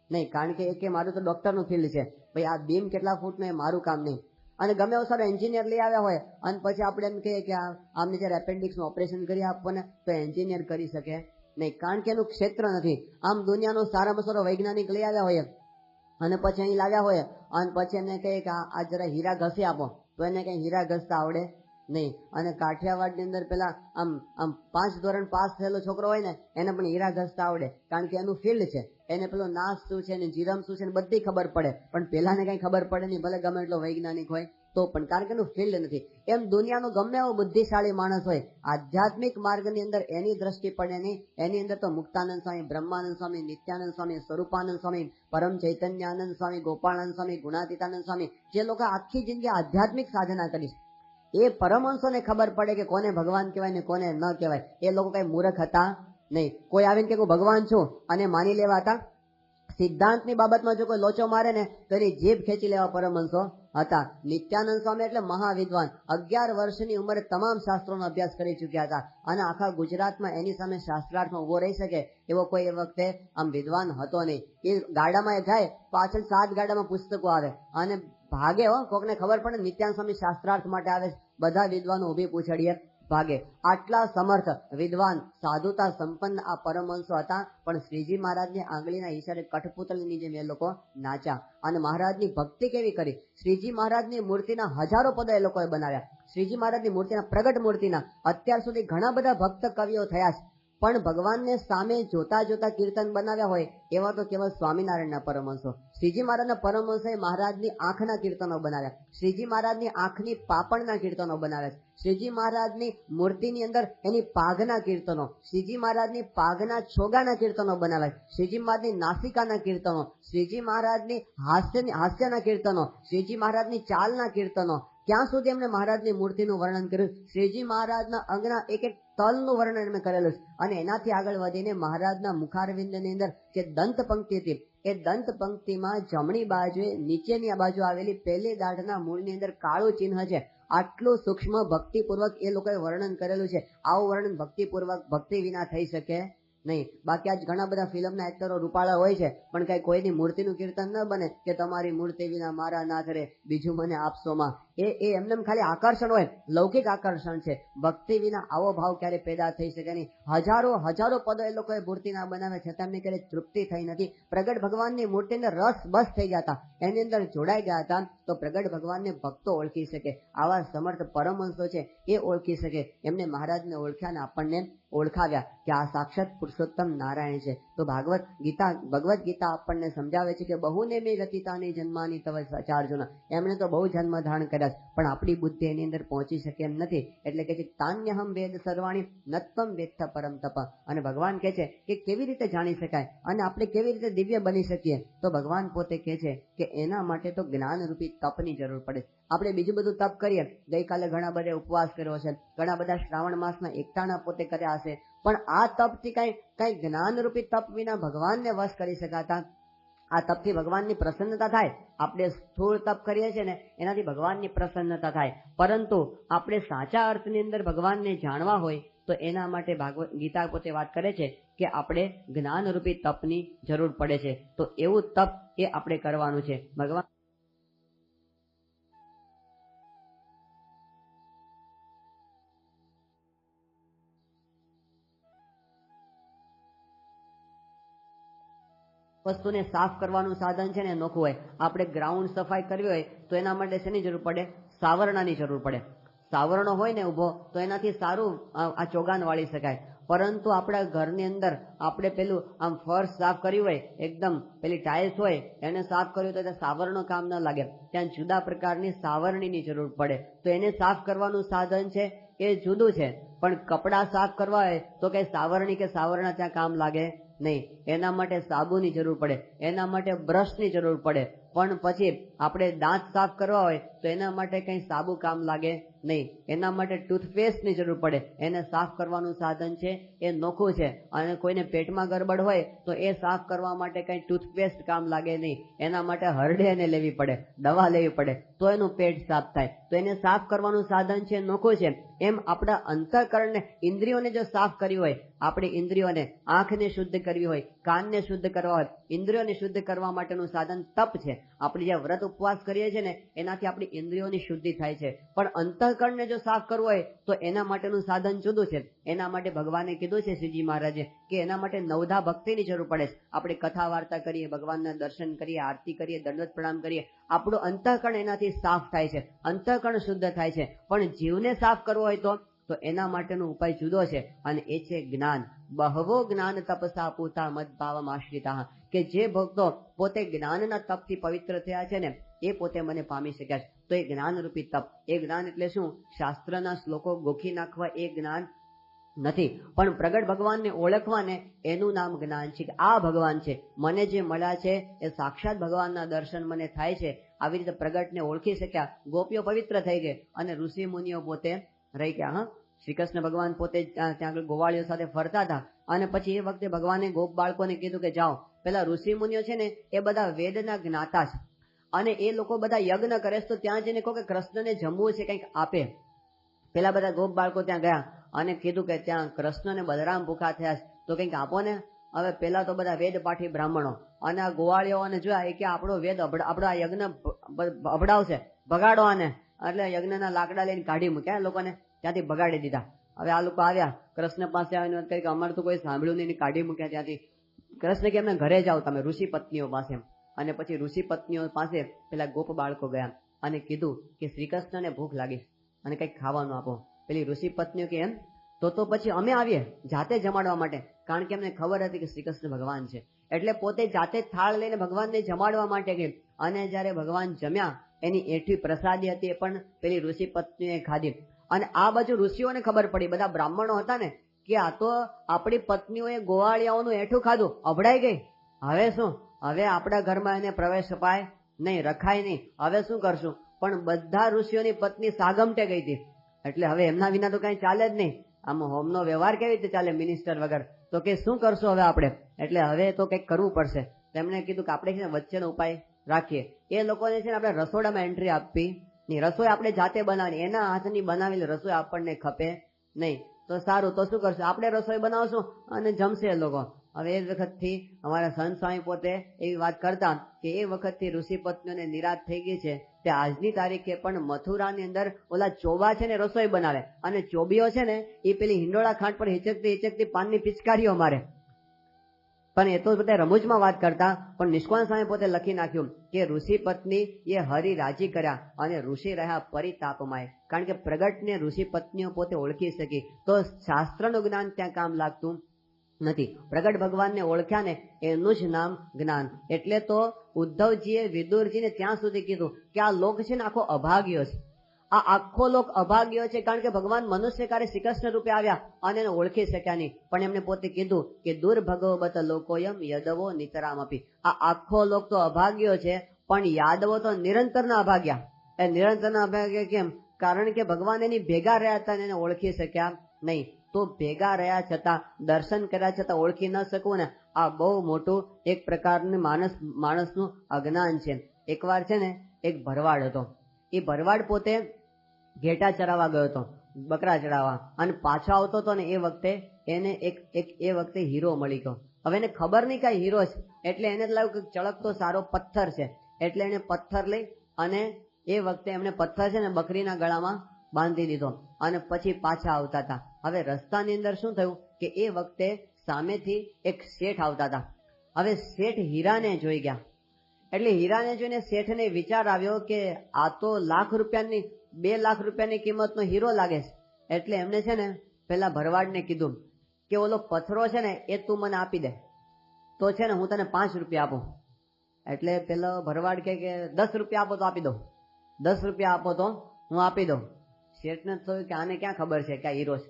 નહીં, કારણ કે મારું તો ડોક્ટરનું ફિલ્ડ છે, ભાઈ આ બીમ કેટલા ફૂટનો એ મારું કામ નહીં. અને ગમે એવો સારો એન્જિનિયર લઈ આવ્યા હોય, અને પછી આપણે એમ કહીએ કે આમને જ્યારે એપેન્ડિક્સનું ઓપરેશન કરી આપવાને, તો એન્જિનિયર કરી શકે નહીં, કારણ કે એનું ક્ષેત્ર નથી. આમ દુનિયાનો સારામાં સારો વૈજ્ઞાનિક લઈ આવ્યા હોય, અને પછી અહીં લાવ્યા હોય, અને પછી એને કહે કે આ જરા હીરા ઘસી આપો, તો એને કઈ હીરા ઘસતા આવડે નહીં. અને કાઠિયાવાડની અંદર પેલા આમ 5 ધોરણ પાસ થયેલો છોકરો હોય ને, એને પણ હીરા ઘસતા આવડે, કારણ કે એનું ફિલ્ડ છે, એને પેલું નાશ શું છે ને જીરમ શું છે ને બધી ખબર પડે. પણ પેલાને કઈ ખબર પડે નહીં, ભલે ગમે એટલો વૈજ્ઞાનિક હોય તો પણ, કારણ કે એનું ફિલ્ડ નથી. એમ દુનિયાનો ગમે એવો બુદ્ધિશાળી માણસ હોય, આધ્યાત્મિક માર્ગની અંદર એની દ્રષ્ટિ પડે નહીં. એની અંદર તો મુક્તાનંદ સ્વામી, બ્રહ્માનંદ સ્વામી, નિત્યાનંદ સ્વામી, સ્વરૂપાનંદ સ્વામી, પરમ ચૈતન્યાનંદ સ્વામી, ગોપાળાનંદ સ્વામી, ગુણાતીતાનંદ સ્વામી, જે લોકો આખી જિંદગી આધ્યાત્મિક સાધના કરી, એ પરમહંસોને ખબર પડે કે કોને ભગવાન કહેવાય ને કોને ન કહેવાય. એ લોકો કઈ મૂર્ખ હતા નહીં. કોઈ આવીને કે હું ભગવાન છું અને માની લેવા હતા. સિદ્ધાંતની બાબતમાં જો કોઈ લોચો મારે ને તો એની જીભ ખેંચી લેવા પરમહંસો હતા. નિત્યાનંદ સ્વામી એટલે મહાવિદ્વાન, 11 વર્ષની ઉંમરે તમામ શાસ્ત્રોનો અભ્યાસ કરી ચુક્યા હતા, અને આખા ગુજરાતમાં એની સામે શાસ્ત્રાર્થમાં ઉભો રહી શકે એવો કોઈ એ વખતે આમ વિદ્વાન હતો નહીં. એ ગાડામાં જાય, પાછળ 7 ગાડામાં પુસ્તકો આવે, અને ભાગે કોકને ખબર પડે નિત્યાનંદ સ્વામી શાસ્ત્રાર્થ માટે આવે, બધા વિદ્વાનો ઊભી પૂછડીએ ભાગે. આટલા સમર્થ વિદ્વાન સાધુતા સંપન્ન આ પરમહંસો હતા. પણ શ્રીજી મહારાજની આંગળીના ઈશારે કઠપુતળીની જેમ એ લોકો નાચ્યા, અને મહારાજની ભક્તિ કેવી કરી. શ્રીજી મહારાજની મૂર્તિના હજારો પદો એ લોકોએ બનાવ્યા. શ્રીજી મહારાજની મૂર્તિના, પ્રગટ મૂર્તિના અત્યાર સુધી ઘણા બધા ભક્ત કવિઓ થયા છે, પણ ભગવાનને સામે જોતા જોતા કીર્તન બનાવ્યા હોય એવા તો કેવળ સ્વામિનારાયણના પરમહંસો. શ્રીજી મહારાજના પરમહંસોએ મહારાજની આંખના કીર્તનો બનાવ્યા, શ્રીજી મહારાજની આંખની પાપણના કીર્તનો બનાવ્યા, શ્રીજી મહારાજની મૂર્તિની અંદર એની પાઘના કીર્તનો, શ્રીજી મહારાજની પાઘના છોગાના કીર્તનો બનાવ્યા, શ્રીજી મહારાજની નાસિકાના કીર્તનો, શ્રીજી મહારાજની હાસ્યના કીર્તનો, શ્રીજી મહારાજની ચાલના કીર્તનો. ક્યાં સુધી એમને મહારાજની મૂર્તિનું વર્ણન કર્યું, શ્રીજી મહારાજના અંગના એક એક તલનું વર્ણન એમને કરેલું છે. અને એનાથી આગળ વધીને મહારાજના મુખારવિંદની અંદર જે દંત પંક્તિ હતી, એ દંત પંક્તિમાં જમણી બાજુએ નીચેની બાજુ આવેલી પહેલી દાઢના મૂળની અંદર કાળું ચિહ્ન છે, આટલું સૂક્ષ્મ ભક્તિપૂર્વક એ લોકોએ વર્ણન કરેલું છે. આવું વર્ણન ભક્તિપૂર્વક ભક્તિ વિના થઈ શકે નહીં. બાકી આજ ઘણા બધા ફિલ્મના એક્ટરો રૂપાળા હોય છે, પણ કઈ કોઈની મૂર્તિનું કીર્તન ન બને કે તમારી મૂર્તિ વિના મારા નાથ રે બીજું મને આપશોમાં. એ એમને ખાલી આકર્ષણ હોય, લૌકિક આકર્ષણ છે. ભક્તિ વિના આવો ભાવ ક્યારે પેદા થઈ શકે નહીં. હજારો પદો એ લોકોએ મૂર્તિના બનાવે છે, તેમને ક્યારે તૃપ્તિ થઈ નથી. પ્રગટ ભગવાનની મૂર્તિને રસ બસ થઈ ગયા હતા, એની અંદર જોડાઈ ગયા હતા. તો પ્રગટ ભગવાનને ભક્તો ઓળખી શકે, આવા સમર્થ પરમહંસો છે એ ઓળખી શકે. એમને મહારાજને ઓળખ્યા ને આપણને ઓળખાવ્યા કે આ સાક્ષાત પુરુષોત્તમ નારાયણ છે. તો ભગવદ ગીતા આપણને સમજાવે છે કે બહુને મે વ્યતીતાની જન્માની તવ ચાર્જુન, એમણે તો બહુ જન્મ ધારણ કર્યા, પણ આપણી બુદ્ધિ એની અંદર પહોંચી શકે એમ નથી. એટલે કે છે તાન્યહમ વેદ સર્વાણી નત્વમ વેત્થ પરમ તપ. અને ભગવાન કહે છે કે કેવી રીતે જાણી શકાય અને આપણે કેવી રીતે દિવ્ય બની શકીએ. તો ભગવાન પોતે કહે છે કે એના માટે તો જ્ઞાન રૂપી તપની જરૂર પડે. આપણે બીજું બધું તપ કરીએ, ગઈકાલે ઘણા બધા ઉપવાસ કર્યો છે, ઘણા બધા શ્રાવણ માસના એકટાણા પોતે કર્યા હશે, પણ આ તપથી કઈ જ્ઞાન રૂપી તપ વિના ભગવાનને વશ કરી શકાતા. આ તપથી ભગવાનની પ્રસન્નતા થાય. આપણે સ્થૂળ તપ કરીએ છીએ ને એનાથી ભગવાનની પ્રસન્નતા થાય, પરંતુ આપણે સાચા અર્થની અંદર ભગવાનને જાણવા હોય તો એના માટે ભાગવત ગીતા પોતે વાત કરે છે કે આપણે જ્ઞાન રૂપી તપની જરૂર પડે છે. તો એવું તપ એ આપણે કરવાનું છે. ભગવાન વસ્તુને સાફ કરવાનું સાધન છે ને નોખું હોય. આપણે ગ્રાઉન્ડ સફાઈ કરવી હોય તો એના માટે શેની જરૂર પડે? સાવરણાની જરૂર પડે. સાવરણો હોય ને ઉભો તો એનાથી સારું આ ચોગાન વાળી શકાય. પરંતુ આપણા ઘરની અંદર આપણે પેલું આમ ફર્શ સાફ કર્યું હોય, એકદમ પેલી ટાઇલ્સ હોય એને સાફ કર્યું તો સાવરણો કામ ન લાગે, ત્યાં જુદા પ્રકારની સાવરણીની જરૂર પડે. તો એને સાફ કરવાનું સાધન છે એ જુદું છે. પણ કપડાં સાફ કરવા હોય તો કઈ સાવરણી કે સાવરણા ત્યાં કામ લાગે નહીં. એના માટે સાબુની જરૂર પડે, એના માટે બ્રશની જરૂર પડે. પણ પછી આપણે દાંત સાફ કરવા હોય તો એના માટે કઈ સાબુ કામ લાગે નહીં. એના માટે ટૂથપેસ્ટની જરૂર પડે. એને સાફ કરવાનું સાધન છે એ નોખું છે. અને કોઈને પેટમાં ગરબડ હોય તો એ સાફ કરવા માટે કઈ ટૂથપેસ્ટ કામ લાગે નહીં. એના માટે હરડે એને લેવી પડે, દવા લેવી પડે તો એનું પેટ સાફ થાય. તો એને સાફ કરવાનું સાધન છે નોખું છે. એમ આપણા અંતઃકરણને, ઇન્દ્રિયોને જો સાફ કર્યું હોય, આપણી ઇન્દ્રિયોને, આંખને શુદ્ધ કરવી હોય, કાનને શુદ્ધ કરવા હોય, ઇન્દ્રિયોને શુદ્ધ કરવા માટેનું સાધન તપ છે. આપણે જે વ્રત ઉપવાસ કરીએ છીએ ને એનાથી આપણી ઇન્દ્રિયોની શુદ્ધિ થાય છે. પણ અંતઃકરણને જો સાફ કરવું હોય તો એના માટેનું સાધન જુદું છે. એના માટે ભગવાને કીધું છે શ્રીજી મહારાજે કે એના માટે નવધા ભક્તિની જરૂર પડે છે. આપણે કથા વાર્તા કરીએ, ભગવાનના દર્શન કરીએ, આરતી કરીએ, દંડવત પ્રણામ કરીએ, આપણું અંતઃકરણ એનાથી સાફ થાય છે, અંતઃકરણ શુદ્ધ થાય છે. પણ જીવને સાફ કરવો હોય તો એના માટેનો ઉપાય જુદો છે અને એ છે જ્ઞાન. બહવો જ્ઞાન તપસા પૂતા મદભાવમ આશ્રિતા, કે જે ભક્તો પોતે જ્ઞાનના તપથી પવિત્ર થયા છે ને એ પોતે મને પામી શક્યા છે. તો એ જ્ઞાન રૂપી તપ, એ જ્ઞાન એટલે શું? શાસ્ત્રના શ્લોકો ગોખી નાખવા એ જ્ઞાન નથી, પણ પ્રગટ ભગવાનને ઓળખવાને એનું નામ જ્ઞાન છે. કે આ ભગવાન છે, મને જે મળ્યા છે એ સાક્ષાત ભગવાનના દર્શન મને થાય છે. આવી રીતે પ્રગટને ઓળખી શક્યા. ગોપીઓ પવિત્ર થઈ ગઈ અને ઋષિ મુનિઓ પોતે રહી ગયા. શ્રી કૃષ્ણ ભગવાન પોતે ત્યાં આગળ ગોવાળીઓ સાથે ફરતા હતા અને પછી એ વખતે ભગવાને ગોપ બાળકોને કીધું કે જાઓ, પેલા ઋષિ મુનિઓ છે ને એ બધા વેદના જ્ઞાતા છે અને એ લોકો બધા યજ્ઞ કરે તો ત્યાં જઈને કહો કે કૃષ્ણને જમવું છે, કંઈક આપે. પેલા બધા ગોપ બાળકો ત્યાં ગયા અને કીધું કે ત્યાં કૃષ્ણ ને બલરામ ભૂખા થયા છે તો કંઈક આપો ને. હવે પેલા તો બધા વેદ પાઠી બ્રાહ્મણો અને આ ગોવાળીઓને જોયા કે આપણો વેદ આપણો આ યજ્ઞ અભડાવશે, ભગાડો આને. એટલે યજ્ઞના લાકડા લઈને કાઢી મૂક્યા લોકોને, ત્યાંથી ભગાડી દીધા. હવે આ લોકો આવ્યા કૃષ્ણ પાસે આવીને વાત કરી કે અમારે તો કોઈ સાંભળ્યું નહીં, કાઢી મૂક્યા ત્યાંથી. કૃષ્ણ કે એમને ઘરે જાઓ તમે ઋષિ પત્નીઓ પાસે. અને પછી ઋષિ પત્નીઓ પાસે પેલા ગોપ બાળકો ગયા અને કીધું કે શ્રી કૃષ્ણને ભૂખ લાગી અને કંઈક ખાવાનું આપો. પેલી ઋષિ પત્નીઓ કે એમ તો પછી અમે આવીએ જાતે જમાડવા માટે, કારણ કે અમને ખબર હતી કે શ્રી કૃષ્ણ ભગવાન છે. એટલે પોતે જાતે થાળ લઈને ભગવાનને જમાડવા માટે ગઈ. અને જયારે ભગવાન જમ્યા એની એઠી પ્રસાદી હતી એ પણ પેલી ઋષિ પત્નીએ ખાધી. અને આ બાજુ ઋષિઓને ખબર પડી, બધા બ્રાહ્મણો હતા ને, કે આ તો આપણી પત્નીઓએ ગોવાળિયાઓનું એઠું ખાધું, અભડાઈ ગઈ. હવે શું? હવે આપણા ઘરમાં એને પ્રવેશ અપાય નહીં, રખાય નહીં. હવે શું કરશું? પણ બધા ઋષિઓની પત્ની સાગમટે ગઈ હતી. એટલે હવે એમના વિના તો કઈ ચાલે જ નહીં. આમ હોમનો વ્યવહાર કેવી રીતે ચાલે મિનિસ્ટર વગર? તો કે શું કરશું હવે આપણે? એટલે હવે તો કંઈક કરવું પડશે. તેમણે કીધું કે આપણે છે ને વચ્ચેનો ઉપાય રાખીએ. એ લોકોને છે ને આપણે રસોડામાં એન્ટ્રી આપવી નહીં. રસોઈ આપણે જાતે બનાવવાની, એના હાથની બનાવેલી રસોઈ આપણને ખપે નહીં. તો સારું, તો શું કરશું? આપણે રસોઈ બનાવશું અને જમશે લોકો. હવે એ વખતથી અમારા સંત સ્વામી પોતે એવી વાત કરતા કે એ વખતથી ઋષિ પત્નીઓને નિરાશ થઈ ગઈ છે તે આજની તારીખે પણ મથુરાની અંદર ઓલા ચોબા છે ને રસોઈ બનાવે, અને ચોબીઓ છે ને એ પેલી હિંડોળા ખાંડ પર હિચકતી પાનની પિચકારીઓ મારે. પણ એ તો બધા રમૂજમાં વાત કરતા, પણ નિષ્કાળ સ્વામી પોતે લખી નાખ્યું કે ઋષિ પત્ની એ હરિ રાજી કર્યા અને ઋષિ રહ્યા પરિતાપમાય. કારણ કે પ્રગટને ઋષિ પત્નીઓ પોતે ઓળખી શકી, તો શાસ્ત્રનું જ્ઞાન ત્યાં કામ લાગતું નથી. પ્રગટ ભગવાનને ઓળખ્યા ને એનું જ નામ જ્ઞાન. એટલે તો ઉદ્ધવજીએ વિદુરજીને ત્યાં સુધી કીધું કે આ લોક છે ને આખો અભાગ્યો છે, આ આખો લોક અભાગ્યો છે. કારણ કે ભગવાન મનુષ્ય કાર્ય શ્રી કૃષ્ણ રૂપે આવ્યા અને એને ઓળખી શક્યા નહીં. પણ એમને પોતે કીધું કે દુર્ભગવત લોકોયમ યદવો નિતરામ આપી. આ આખો લોક તો અભાગ્યો છે, પણ યાદવો તો નિરંતરના અભાગ્યા. એ નિરંતરના અભાગ્યા કેમ? કારણ કે ભગવાન એની ભેગા રહ્યા હતા અને એને ઓળખી શક્યા નહીં. તો ભેગા રહ્યા છતાં, દર્શન કર્યા છતાં ઓળખી ન શકવું ને, આ બહુ મોટું એક પ્રકારનું માણસનું અજ્ઞાન છે. એકવાર છે ને એક ભરવાડ હતો. એ ભરવાડ પોતે ઘેટા ચરાવવા ગયો હતો, બકરા ચરાવવા, અને પાછો આવતો હતો ને એ વખતે એને એ વખતે હીરો મળી ગયો. હવે એને ખબર નહીં કઈ હીરો છે, એટલે એને લાગ્યું કે ચળકતો સારો પથ્થર છે, એટલે એને પથ્થર લઈ અને એ વખતે એમને પથ્થર છે ને બકરીના ગળામાં બાંધી દીધો અને પછી પાછા આવતા હતા. હવે રસ્તાની અંદર શું થયું કે એ વખતે સામેથી એક શેઠ આવતા હતા. હવે શેઠ હીરાને જોઈ ગયા, એટલે હીરાને જોઈને શેઠને વિચાર આવ્યો કે આ તો ₹1,00,000 2 લાખ રૂપિયાની કિંમતનો હીરો લાગે છે. એટલે એમને છે ને પેલા ભરવાડને કીધું કે ઓલો પથ્થરો છે ને એ તું મને આપી દે, તો છે ને હું તને ₹5 આપું. એટલે પેલો ભરવાડ કહે કે ₹10 આપો તો આપી દો, ₹10 આપો તો હું આપી દઉં. શેઠને થયું કે આને ક્યાં ખબર છે કે આ હીરો છે,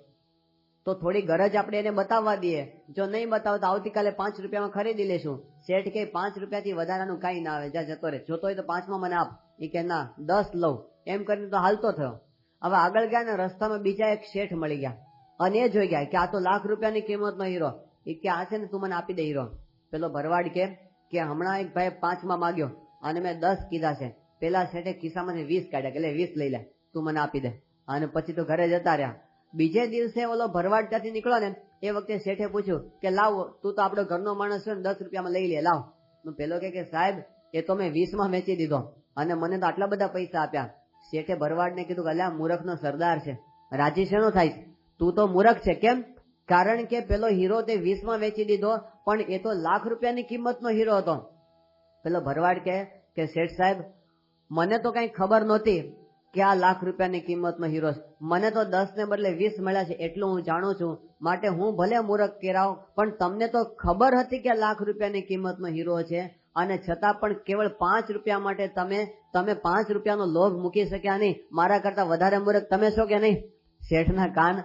તો થોડી ગરજ આપણે એને બતાવવા દઈએ. જો નહીં બતાવો તો આવતીકાલે ₹5 ખરીદી લેશું. શેઠ કે ₹5 વધારાનું કાંઈ ના આવે, જા જતો રહે, જોતો હોય તો 5 મને આપ. એ કે ના 10 લઉં. એમ કરીને તો હાલતો થયો. હવે આગળ ગયા ને રસ્તામાં બીજા એક શેઠ મળી ગયા અને એ જોઈ ગયા કે આ તો ₹1,00,000 કિંમતનો હીરો. એ કે આ છે ને તું મને આપી દે હીરો. પેલો ભરવાડ કે હમણાં એક ભાઈ 5 માગ્યો અને મેં 10 કીધા છે. પેલા શેઠે ખિસ્સામાંથી 20 કાઢ્યા, એટલે 20 લઈ લે, તું મને આપી દે. અને પછી તો ઘરે જતા રહ્યા. બીજે દિવસે ઓલો ભરવાડ ત્યાંથી નીકળ્યો ને એ વખતે શેઠે પૂછ્યું કે લાવ, તું તો આપણો ઘરનો માણસ છે ને, ₹10 લઈ લે, લાવ. પેલો કે સાહેબ એ તો મેં 20 વેચી દીધો અને મને તો આટલા બધા પૈસા આપ્યા. શેઠે ભરવાડને કીધું કે અલ્યા મૂર્ખનો સરદાર છે, રાજી શેનો થાય? તું તો મૂર્ખ છે. કેમ? કારણ કે પેલો હીરો તે 20 વેચી દીધો, પણ એ તો ₹1,00,000 કિંમતનો હીરો હતો. પેલો ભરવાડ કે શેઠ સાહેબ મને તો કઈ ખબર નહોતી કે આ ₹1,00,000 કિંમતનો હીરો છે. મને તો 10 ને બદલે 20 મળ્યા છે એટલું હું જાણું છું, માટે હું ભલે મૂર્ખ કહેવાઉં, પણ તમને તો ખબર હતી કે ₹1,00,000 કિંમતનો હીરો છે, અને છતાં પણ કેવળ ₹5 માટે તમે ₹5 લોભ મૂકી શક્યા નહીં. મારા કરતા વધારે મૂર્ખ તમે છો કે નહીં? શેઠના કાન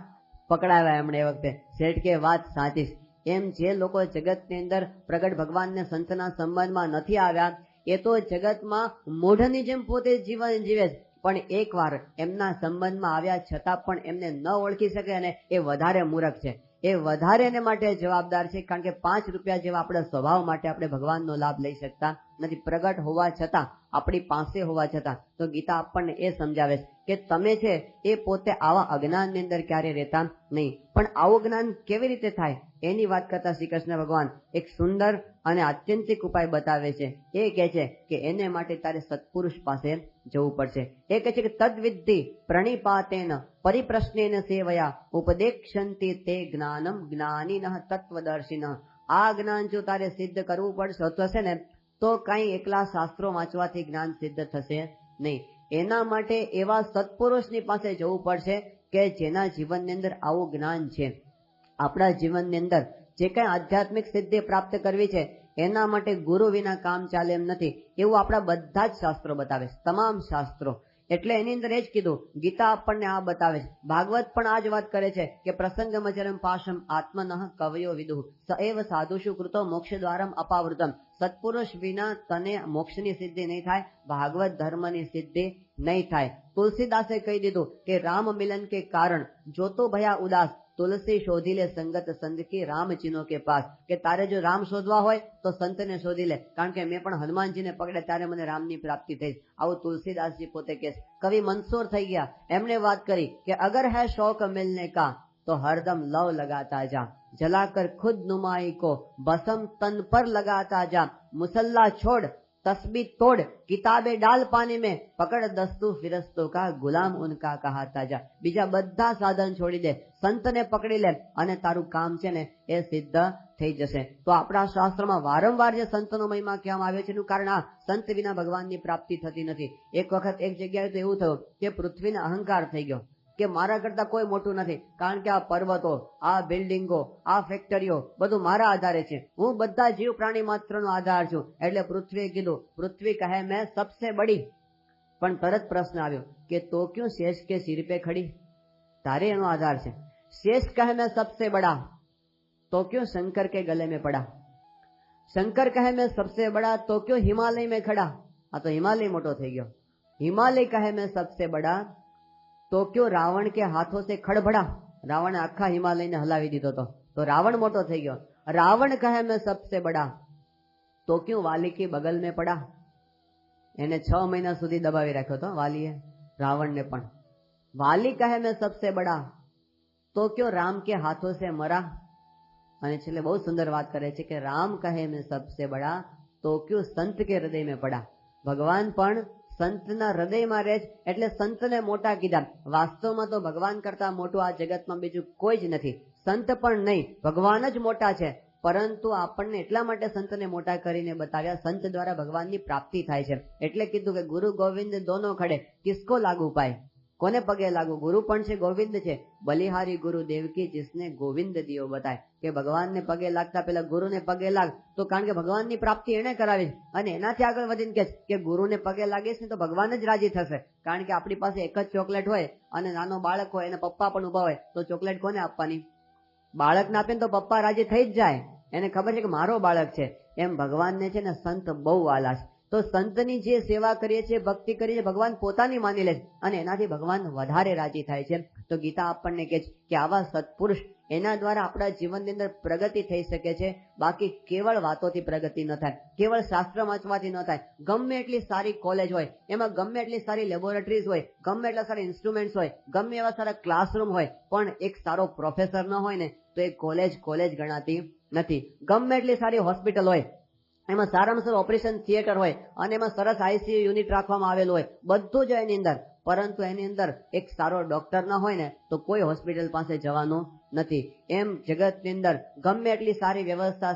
પકડાવ્યા એમણે એ વખતે. શેઠ કે વાત સાચી. એમ જે લોકો જગતની અંદર પ્રગટ ભગવાનને સંતના સંબંધમાં નથી આવ્યા એ તો જગતમાં મૂઢની જેમ પોતે જીવન જીવે છે, પણ એકવાર એમના સંબંધમાં આવ્યા છતાં પણ એમને ન ઓળખી શકે અને એ વધારે મૂર્ખ છે. એ વધારે એને માટે જવાબદાર છે. કારણ કે ₹5 જેવા આપણા સ્વભાવ માટે આપણે ભગવાનનો લાભ લઈ શકતા નથી. પ્રગટ હોવા છતાં, આપણી પાસે હોવા છતાં. તો ગીતા આપણને એ સમજાવે છે કે તમે છે એ પોતે આવા અજ્ઞાનની અંદર ક્યારે રહેતા નહીં. પણ આવું જ્ઞાન કેવી રીતે થાય એની વાત કરતા શ્રી કૃષ્ણ ભગવાન એક સુંદર અને આત્યંતિક ઉપાય બતાવે છે. એ કહે છે કે એને માટે તારે સત્પુરુષ પાસે જવું પડશે. એ કહે છે કે તદ્વિદ્ધિ પ્રણિપાતેન પરિપ્રશ્નેન સેવયા ઉપદેક્ષંતિ તે જ્ઞાનમ જ્ઞાનિનઃ તત્વદર્શિનઃ. આ જ્ઞાન જો તારે સિદ્ધ કરવું પડશે થશે ને તો કઈ એકલા શાસ્ત્રો વાંચવાથી જ્ઞાન સિદ્ધ થશે નહીં. એના માટે એવા સત્પુરુષની પાસે જવું પડશે કે જેના જીવનની અંદર આવું જ્ઞાન છે. આપણા જીવનની અંદર જે કઈ આધ્યાત્મિક સિદ્ધિ પ્રાપ્ત કરવી છે એના માટે ગુરુ વિના કામ ચાલે એમ નથી, એવું આપણા બધા જ શાસ્ત્રો બતાવે છે, તમામ શાસ્ત્રો. એટલે એની અંદર એ જ કીધું, ગીતા આપણને આ બતાવે છે, ભાગવત પણ આ જ વાત કરે છે કે પ્રસંગમચરમ પાશમ આત્મનઃ કવયો વિદુઃ સ એવ સાધુષુ કૃતો મોક્ષ દ્વારમ અપાવૃતમ. સત્પુરુષ વિના તને મોક્ષની સિદ્ધિ નહીં થાય, ભાગવત ધર્મની સિદ્ધિ નહીં થાય. તુલસીદાસે કહી દીધું કે રામ મિલન કે કારણ જો તો ભયા ઉદાસ તુલસી શોધી લે સંગત સંત કી રામ ચિનો કે પાસ, કે તારે જો રામ શોધવા હોય તો સંતને શોધી લે, કારણ કે મેં પણ હનુમાનજીને પકડે ત્યારે મને રામની પ્રાપ્તિ થઈ. આવું તુલસીદાસજી પોતે કહે. કવિ મંસૂર થઈ ગયા, એમણે વાત કરી કે અગર હૈ શौक मिलने का तो हरदम लव लगाता जा, जलाकर खुद नुमाई को बसम तन पर लगाता जा, मुसल्ला छोड़ तस्बीह तोड़ किताबे डाल पानी में, पकड़ दस्तू फिरस्तों का गुलाम उनका कहाता जा. બીજા બધા સાધન છોડી દે, સંતને પકડી લે અને તારું કામ છે ને એ સિદ્ધ થઈ જશે. તો આપણા શાસ્ત્રમાં વારંવાર જે સંતનો મહિમા કહેવામાં આવ્યો છે એનું કારણ આ, સંત વિના ભગવાનની પ્રાપ્તિ થતી નથી. એક વખત એક જગ્યાએ તો એવું થયું કે પૃથ્વીને અહંકાર થઈ ગયો કે મારા કરતા કોઈ મોટું નથી, કારણ કે આ પર્વતો, આ બિલ્ડિંગો, આ ફેક્ટરીઓ બધું મારા આધારે છે, હું બધા જીવ પ્રાણી માત્રનો આધાર છું. એટલે પૃથ્વીએ કીધું, પૃથ્વી કહે મેં સબસે બડી. પણ તરત પ્રશ્ન આવ્યો કે તો ક્યું શેષ કે સિર પે ખડી, તારે એનો આધાર છે. શેષ કહે મેં સબસે બડા તો ક્યું શંકર કે ગલે में पड़ा, શંકર કહે મેં સબસે બડા તો ક્યું હિમાલય में खड़ा, આ તો હિમાલય મોટો થઈ ગયો. હિમાલય કહે મેં સબસે બડા તો ક્યો રાવણ કે હાથો સે ખડભડા, રાવણે આખા હિમાલયને હલાવી દીધો તો રાવણ મોટો થઈ ગયો. રાવણ કહે મેં સબસે બડા તો ક્યું વાલી કી બગલ में પડા, એને 6 મહિના સુધી દબાવી રાખ્યો હતો વાલીએ રાવણને પણ. વાલી કહે મેં સબસે બડા તો ક્યો રામ કે હાથો સે મરા, અને છેલ્લે બહુ સુંદર વાત કરે છે કે રામ કહે મેં સબસે બડા તો ક્યો સંત કે હૃદય में પડા. ભગવાન પણ સંતના હૃદયમાં રહે છે એટલે સંતને મોટા કીધા. વાસ્તવમાં તો ભગવાન કરતા મોટું આ જગતમાં બીજું કોઈ જ નથી, સંત પણ નહીં, ભગવાન જ મોટા છે. પરંતુ આપણને એટલા માટે સંતને મોટા કરીને બતાવ્યા, સંત દ્વારા ભગવાનની પ્રાપ્તિ થાય છે. એટલે કીધું કે ગુરુ ગોવિંદ દોનો ખડે, કિસકો લાગુ પાય, કોને પગે લાગુ, ગુરુ પણ છે ગોવિંદ છે. બલિહારી ગુરુ દેવકી જિસને ગોવિંદ દિયો બતાય, કે ભગવાનને પગે લાગતા પેલા ગુરુને પગે લાગ, તો કારણ કે ભગવાનની પ્રાપ્તિ એને કરાવી. અને એનાથી આગળ વધીને કહે કે ગુરુને પગે લાગીશ ને તો ભગવાન જ રાજી થશે. કારણ કે આપણી પાસે એક જ ચોકલેટ હોય અને નાનો બાળક હોય અને પપ્પા પણ ઉભા હોય તો ચોકલેટ કોને આપવાની, બાળકને આપે તો પપ્પા રાજી થઈ જ જાય, એને ખબર છે કે મારો બાળક છે. એમ ભગવાનને છે ને સંત બહુ વાલા છે. તો સંતની જે સેવા કરીએ છીએ, ભક્તિ કરીએ છીએ, ભગવાન પોતાની માની લે છે અને એનાથી ભગવાન વધારે રાજી થાય છે. તો ગીતા આપણને કહે છે કે આવા સત્પુરુષ, એના દ્વારા આપણા જીવનની અંદર પ્રગતિ થઈ શકે છે. બાકી કેવળ વાતોથી પ્રગતિ ન થાય, કેવળ શાસ્ત્ર વાંચવાથી ન થાય. ગમે એટલી સારી કોલેજ હોય, એમાં ગમે એટલી સારી લેબોરેટરીઝ હોય, ગમે એટલા સારા ઇન્સ્ટ્રુમેન્ટ્સ હોય, ગમે એવા સારા ક્લાસરૂમ હોય, પણ એક સારો પ્રોફેસર ન હોય ને તો એ કોલેજ ગણાતી નથી. ગમે એટલી સારી હોસ્પિટલ હોય, એમાં સારામાં સારું ઓપરેશન થિયેટર હોય અને એમાં સરસ આઈસીયુ યુનિટ રાખવામાં આવેલું હોય, બધું જ એની અંદર, પરંતુ એની અંદર એક સારો ડોક્ટર ન હોય ને તો કોઈ હોસ્પિટલ પાસે જવાનું નથી. એમ જગતની અંદર ગમે એટલી સારી વ્યવસ્થા,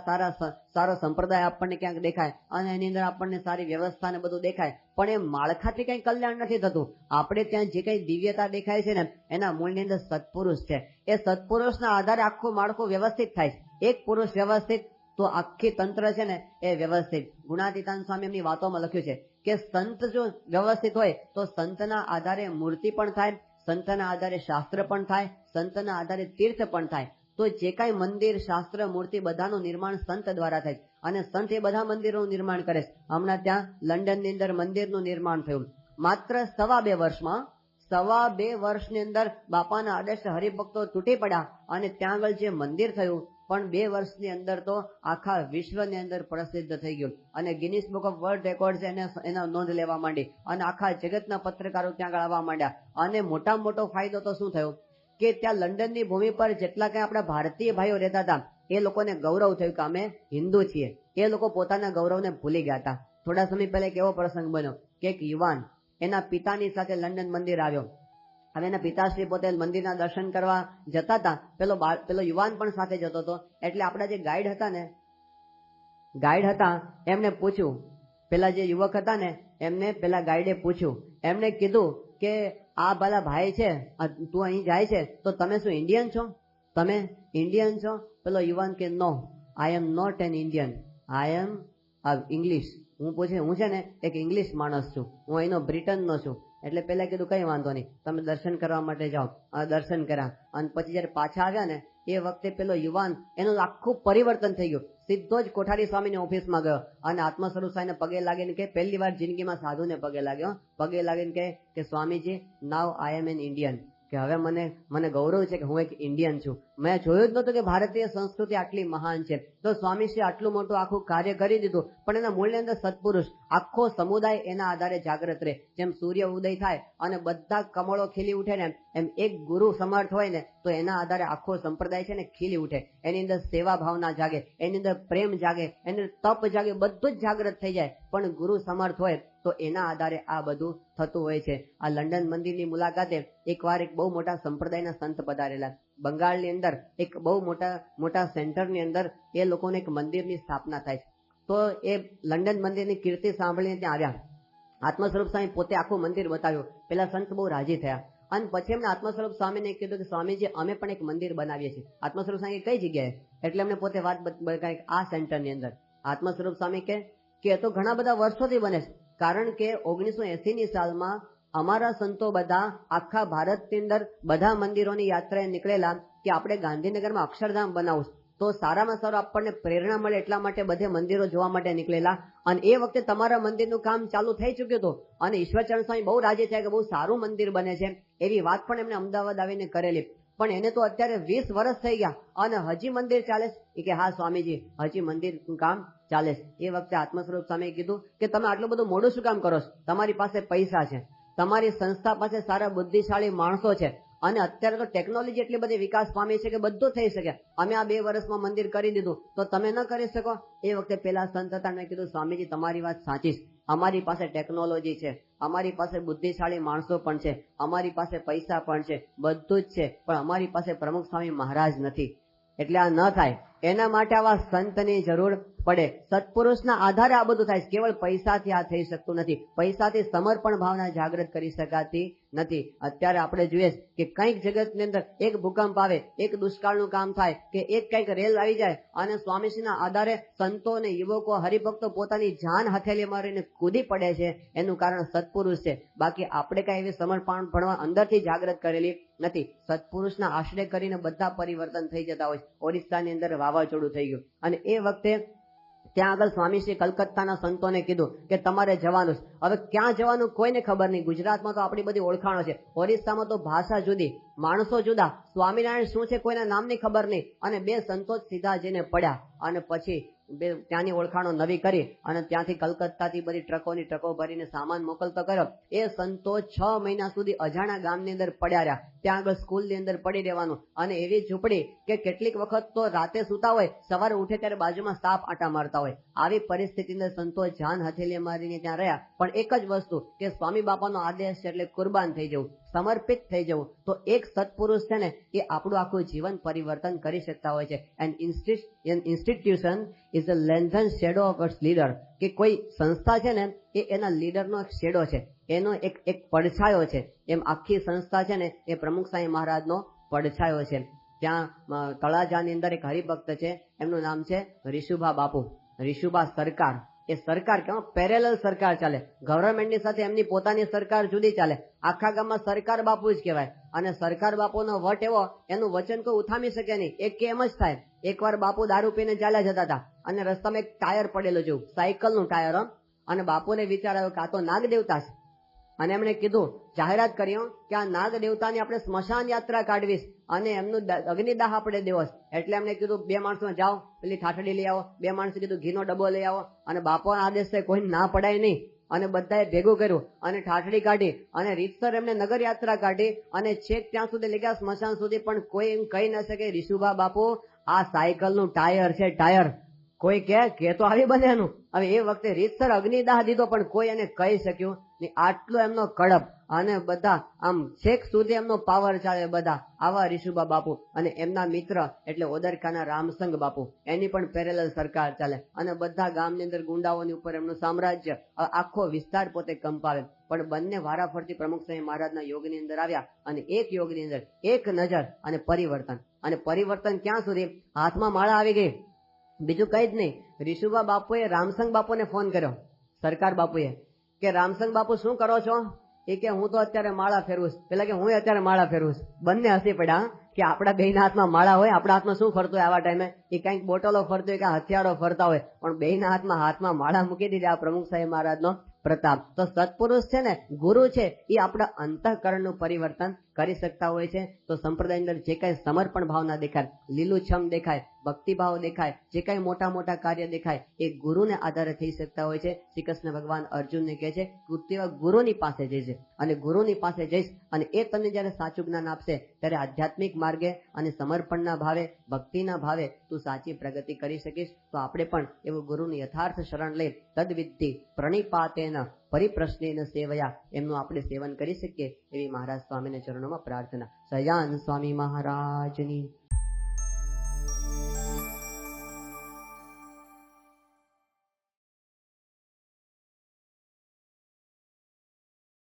સારો સંપ્રદાય આપણને ક્યાંક દેખાય અને એની અંદર આપણને સારી વ્યવસ્થા ને બધું દેખાય, પણ એ માળખાથી કઈ કલ્યાણ નથી થતું. આપણે ત્યાં જે કઈ દિવ્યતા દેખાય છે ને એના મૂળની અંદર સત્પુરુષ છે. એ સત્પુરુષના આધારે આખું માળખું વ્યવસ્થિત થાય છે. એક પુરુષ વ્યવસ્થિત તો આખી તંત્ર છે ને એ વ્યવસ્થિત. ગુણાતીતાન સ્વામી એમની વાતોમાં લખ્યું છે કે સંત જો વ્યવસ્થિત હોય તો સંતના આધારે મૂર્તિ પણ થાય, સંતના આધારે શાસ્ત્ર પણ થાય, સંતના આધારે તીર્થ પણ થાય. તો જે કાંઈ મંદિર, શાસ્ત્ર, મૂર્તિ બધાનું નિર્માણ સંત દ્વારા થાય અને સંત એ બધા મંદિરોનું નિર્માણ કરે છે. હમણાં ત્યાં લંડનની અંદર મંદિરનું નિર્માણ થયું માત્ર 2.5 વર્ષમાં. 2.5 વર્ષની અંદર બાપાના આદર્શ હરિભક્તો તૂટી પડ્યા અને ત્યાં આગળ જે મંદિર થયું પણ 2 વર્ષની અંદર તો આખા વિશ્વની અંદર પ્રસિદ્ધ થઈ ગયું અને Guinness book of world record એના નોંધ લેવા માંડી અને આખા જગતના પત્રકારો ત્યાં આગળ આવવા માંડ્યા. અને મોટામાં મોટો ફાયદો તો શું થયો કે ત્યાં લંડનની ભૂમિ પર જેટલા કઈ આપણા ભારતીય ભાઈઓ રહેતા હતા એ લોકોને ગૌરવ થયું કે અમે હિન્દુ છીએ. એ લોકો પોતાના ગૌરવને ભૂલી ગયા હતા. થોડા સમય પહેલા એક એવો પ્રસંગ બન્યો કે એક યુવાન એના પિતાની સાથે લંડન મંદિર આવ્યો. હવે એના પિતાશ્રી પોતે મંદિરના દર્શન કરવા જતા હતા, પેલો યુવાન પણ સાથે જતો હતો. એટલે આપણા જે ગાઈડ હતા એમને પૂછ્યું, પેલા જે યુવક હતા ને એમને પેલા ગાઈડે પૂછ્યું, એમને કીધું કે આ ભલા ભાઈ છે, તું અહીં જાય છે તો તમે શું ઇન્ડિયન છો, તમે ઇન્ડિયન છો? પેલો યુવાન કે નો, I am not an Indian, I am English. હું પૂછે હું છે ને એક ઇંગ્લિશ માણસ છું, હું અહીંનો બ્રિટનનો છું. એટલે પેલા કીધું કઈ વાંધો નહીં, તમે દર્શન કરવા માટે જાઓ. દર્શન કર્યા અને પછી જયારે પાછા આવ્યા ને એ વખતે પેલો યુવાન એનું આખું પરિવર્તન થઈ ગયું. સીધો જ કોઠારી સ્વામીની ઓફિસમાં ગયો અને આત્મસ્વરૂપ સાહેબને પગે લાગીને કે પહેલી વાર જિંદગીમાં સાધુને પગે લાગ્યો. પગે લાગીને કે સ્વામીજી નાવ આઈ એમ એન ઇન્ડિયન, કે હવે મને ગૌરવ છે કે હું એક ઇન્ડિયન છું. મેં જોયું જ નહોતું કે ભારતીય સંસ્કૃતિ આટલી મહાન છે. તો સ્વામીશ્રી આટલું મોટું આખું કાર્ય કરી દીધું, પણ એના મૂળની અંદર સત્પુરુષ, આખો સમુદાય એના આધારે જાગૃત રહે. જેમ સૂર્ય ઉદય થાય અને બધા કમળો ખીલી ઉઠે ને, એમ એક ગુરુ સમર્થ હોય ને તો એના આધારે આખો સંપ્રદાય છે ને ખીલી ઉઠે. એની અંદર સેવા ભાવના જાગે, એની અંદર પ્રેમ જાગે, એની અંદર તપ જાગે, બધું જ જાગૃત થઈ જાય. પણ ગુરુ સમર્થ હોય તો એના આધારે આ બધું થતું હોય છે. આ લંડન મંદિરની મુલાકાતે એકવાર એક બહુ મોટા સંપ્રદાયના સંત પધારેલા. બંગાળની અંદર એક બહુ મોટા સેન્ટરની અંદર એ લોકોને એક મંદિરની સ્થાપના થાય છે. તો એ લંડન મંદિરની કીર્તિ સાંભળીને ત્યાં આવ્યા. આત્મસ્વરૂપ સ્વામી પોતે આખું મંદિર બતાવ્યું. પેલા સંત બહુ રાજી થયા અને પછી એમને આત્મસ્વરૂપ સ્વામીને કીધું કે સ્વામીજી અમે પણ એક મંદિર બનાવીએ છીએ. આત્મસ્વરૂપ સ્વામી કઈ જગ્યાએ? એટલે એમને પોતે વાત બતાવી આ સેન્ટરની અંદર. આત્મસ્વરૂપ સ્વામી કે તો ઘણા બધા વર્ષોથી બને છે, કારણ કે 1980ની સાલમાં અમારા સંતો બધા આખા ભારતની અંદર બધા મંદિરોની યાત્રાએ નીકળેલા કે આપણે ગાંધીનગરમાં અક્ષરધામ બનાવવું. તો સારામાં સારું આપણને પ્રેરણા મળે એટલા માટે બધે મંદિરો જોવા માટે નીકળેલા. અને એ વખતે તમારા મંદિરનું કામ ચાલુ થઈ ચૂક્યું હતું અને ઈશ્વરચંદ્ર સ્વામી બહુ રાજી થયા કે બહુ સારું મંદિર બને છે. એવી વાત પણ એમને અમદાવાદ આવીને કરેલી. પણ એને તો અત્યારે 20 વર્ષ થઈ ગયા અને હજી મંદિર ચાલે છે. કે હા સ્વામીજી, હજી મંદિરનું કામ ચાલે છે. એ વખતે આત્મસ્વરૂપ સ્વામીએ કીધું કે તમે આટલું બધું મોડું શું કામ કરો છો? તમારી પાસે પૈસા છે, તમારી સંસ્થા પાસે સારા બુદ્ધિશાળી માણસો છે અને અત્યારે તો ટેકનોલોજી એટલી બધી વિકાસ પામી છે કે બધું થઈ શકે. અમે આ 2 વર્ષમાં મંદિર કરી દીધું તો તમે ન કરી શકો? એ વખતે પેલા સંત હતા, મેં કીધું સ્વામીજી તમારી વાત સાચી છે. અમારી પાસે ટેકનોલોજી છે, અમારી પાસે બુદ્ધિશાળી માણસો પણ છે, અમારી પાસે પૈસા પણ છે, બધું જ છે, પણ અમારી પાસે પ્રમુખ સ્વામી મહારાજ નથી. એટલે આ ન થાય. એના માટે આવા સંતની જરૂર પડે. સત્પુરુષના આધારે આ બધું થાય છે. કેવળ પૈસાથી આ થઈ શકતું નથી. પૈસાથી સમર્પણ ભાવના જાગૃત કરી શકાતી નથી. અત્યારે આપણે જોઈએ કે કંઈક જગતની અંદર એક ભૂકંપ આવે, એક દુષ્કાળનું કામ થાય કે એક કંઈક રેલ આવી જાય અને સ્વામીશ્રીના આધારે સંતો અને યુવકો હરિભક્તો પોતાની જાન હથેલી મારીને કૂદી પડે છે. એનું કારણ સત્પુરુષ છે. બાકી આપણે કઈ એવી સમર્પણ ભણવા અંદરથી જાગૃત કરેલી નથી. સત્પુરુષના આશ્રય કરીને બધા પરિવર્તન થઈ જતા હોય. ઓરિસ્સાની અંદર વાવાઝોડું થઈ ગયું અને એ વખતે ત્યાં આગળ સ્વામીશ્રી કલકત્તાના સંતોને કીધું કે તમારે જવાનું છે. હવે ક્યાં જવાનું કોઈને ખબર નહીં. ગુજરાતમાં તો આપણી બધી ઓળખાણો છે, ઓરિસ્સામાં તો ભાષા જુદી, માણસો જુદા, સ્વામિનારાયણ શું છે કોઈના નામની ખબર નહીં. અને 2 સંતો સીધા જઈને પડ્યા અને પછી ત્યાંની ઓળખાણો નવી કરી અને ત્યાંથી કલકત્તાથી બધી ટ્રકોની ટ્રકો ભરીને સામાન મોકલતો કર્યો. એ સંતો 6 મહિના સુધી અજાણા ગામની અંદર પડ્યા રહ્યા. ત્યાં આગળ સ્કૂલની અંદર પડી રહેવાનું અને એવી ઝૂંપડી કે કેટલીક વખત તો રાતે સૂતા હોય, સવારે ઉઠે ત્યારે બાજુમાં સાપ આટા મારતા હોય. આવી પરિસ્થિતિની અંદર સંતો જાન હથેલી મારીને ત્યાં રહ્યા. પણ એક જ વસ્તુ કે સ્વામી બાપાનો આદેશ છે એટલે કુરબાન થઈ જવું, સમર્પિત થઈ જવું. તો એક સત્પુરુષ છે ને એ આપણું આખું જીવન પરિવર્તન કરી શકતા હોય છે. And institution is a lengthen shadow of its leader. કે કોઈ સંસ્થા છે ને એ એના લીડરનો એક શેડો છે, એનો એક પડછાયો છે. એમ આખી સંસ્થા છે ને એ પ્રમુખ સ્વામી મહારાજનો પડછાયો છે. ત્યાં તળાજાની અંદર એક હરિભક્ત છે, એમનું નામ છે રીશુભા બાપુ, રીશુભા સરકાર. એ સરકાર કેવા પેરેલલ સરકાર ચાલે. ગવર્મેન્ટની સાથે એમની પોતાની સરકાર જુદી ચાલે. આખા ગામમાં સરકાર બાપુ જ કહેવાય. અને સરકાર બાપુનો વટ એવો, એનું વચન કોઈ ઉથામી શકે નહીં. એક કે એમ જ થાય. એકવાર બાપુ દારૂ પીને ચાલ્યા જતા હતા અને રસ્તામાં એક ટાયર પડેલું જોયું, સાયકલનું ટાયર. અને બાપુને વિચાર આવ્યો કે આ તો નાગ દેવતા છે. અને એમણે કીધું, જાહેરાત કરી કે આ નાગ દેવતાની આપણે સ્મશાન યાત્રા કાઢવીશ અને એમનું અગ્નિદાહ આપણે દેવો. એટલે એમણે કીધું 2 માણસો જાઓ પેલી ઠાઠડી લઈ આવો. 2 માણસે કીધું ઘીનો ડબ્બો લઈ આવો. અને બાપાનો આદેશ છે કોઈ ના પડાય નહીં. અને બધાએ ભેગું કર્યું અને ઠાઠડી કાઢી અને રીતસર એમને નગર યાત્રા કાઢી અને છેક ત્યાં સુધી લઈ ગયા સ્મશાન સુધી. પણ કોઈ એમ કહી ન શકે રીશુભા બાપુ આ સાયકલનું ટાયર છે, ટાયર. કોઈ કે તો આવી બને એનું. હવે એ વખતે રીતસર અગ્નિદાહ દીધો પણ કોઈ એને કહી શક્યું નહીં. આટલો એમનો કડપ અને બધા આમ છેક સુધી એમનો પાવર ચાલે બધા. આવા રીશુભા બાપુ અને એમના મિત્ર એટલે ઓદરકાના રામસંગ બાપુ, એની પણ પેરેલલ સરકાર ચાલે. અને બધા ગામની અંદર ગુંડાઓની ઉપર એમનું સામ્રાજ્ય, આખો વિસ્તાર પોતે કંપાવે. પણ બંને વારાફરતી પ્રમુખ સ્વામી મહારાજના યોગની અંદર આવ્યા અને એક યોગની અંદર એક નજર અને પરિવર્તન. અને પરિવર્તન ક્યાં સુધી? હાથમાં માળા આવી ગઈ, બીજું કઈ જ નહીં. રીશુભા બાપુએ રામસંગ બાપુને ફોન કર્યો, સરકાર બાપુએ, કે રામસંગ બાપુ શું કરો છો? એ કે હું તો અત્યારે માળા ફેરવું. પેલા કે હું અત્યારે માળા ફેરવું. બંને હસી પડ્યા કે આપણા બેના હાથમાં માળા હોય, આપણા હાથમાં શું ફરતું હોય આવા ટાઈમે? એ કઈક બોટલો ફરતો હોય કે હથિયારો ફરતા હોય, પણ બેના હાથમાં માળા મૂકી દીધી. આ પ્રમુખ સાહેબ મહારાજનો પ્રતાપ. તો સત્પુરુષ છે ને, ગુરુ છે, એ આપણા અંતઃકરણનું પરિવર્તન કરી શકતા હોય છે તો સંપ્રદાયની અંદર જે કાંઈ સમર્પણ ભાવના દેખાય, લીલુંછમ દેખાય, ભક્તિભાવ દેખાય, જે કાંઈ મોટા મોટા કાર્ય દેખાય એ ગુરુને આધારે થઈ શકતા હોય છે. શ્રી કૃષ્ણ ભગવાન અર્જુનને કહે છે તું તેવા ગુરુની પાસે જઈશ અને ગુરુની પાસે જઈશ અને એ તમને જ્યારે સાચું જ્ઞાન આપશે ત્યારે આધ્યાત્મિક માર્ગે અને સમર્પણના ભાવે, ભક્તિના ભાવે તું સાચી પ્રગતિ કરી શકીશ. તો આપણે પણ એવું ગુરુની યથાર્થ શરણ લઈ તદ્વિદ્ધિ પ્રણિપાતેન પરિપ્રશ્નેન સેવયા એમનું આપણે સેવન કરી શકીએ એવી મહારાજ સ્વામીના ચરણોમાં પ્રાર્થના. સહજાનંદ સ્વામી મહારાજની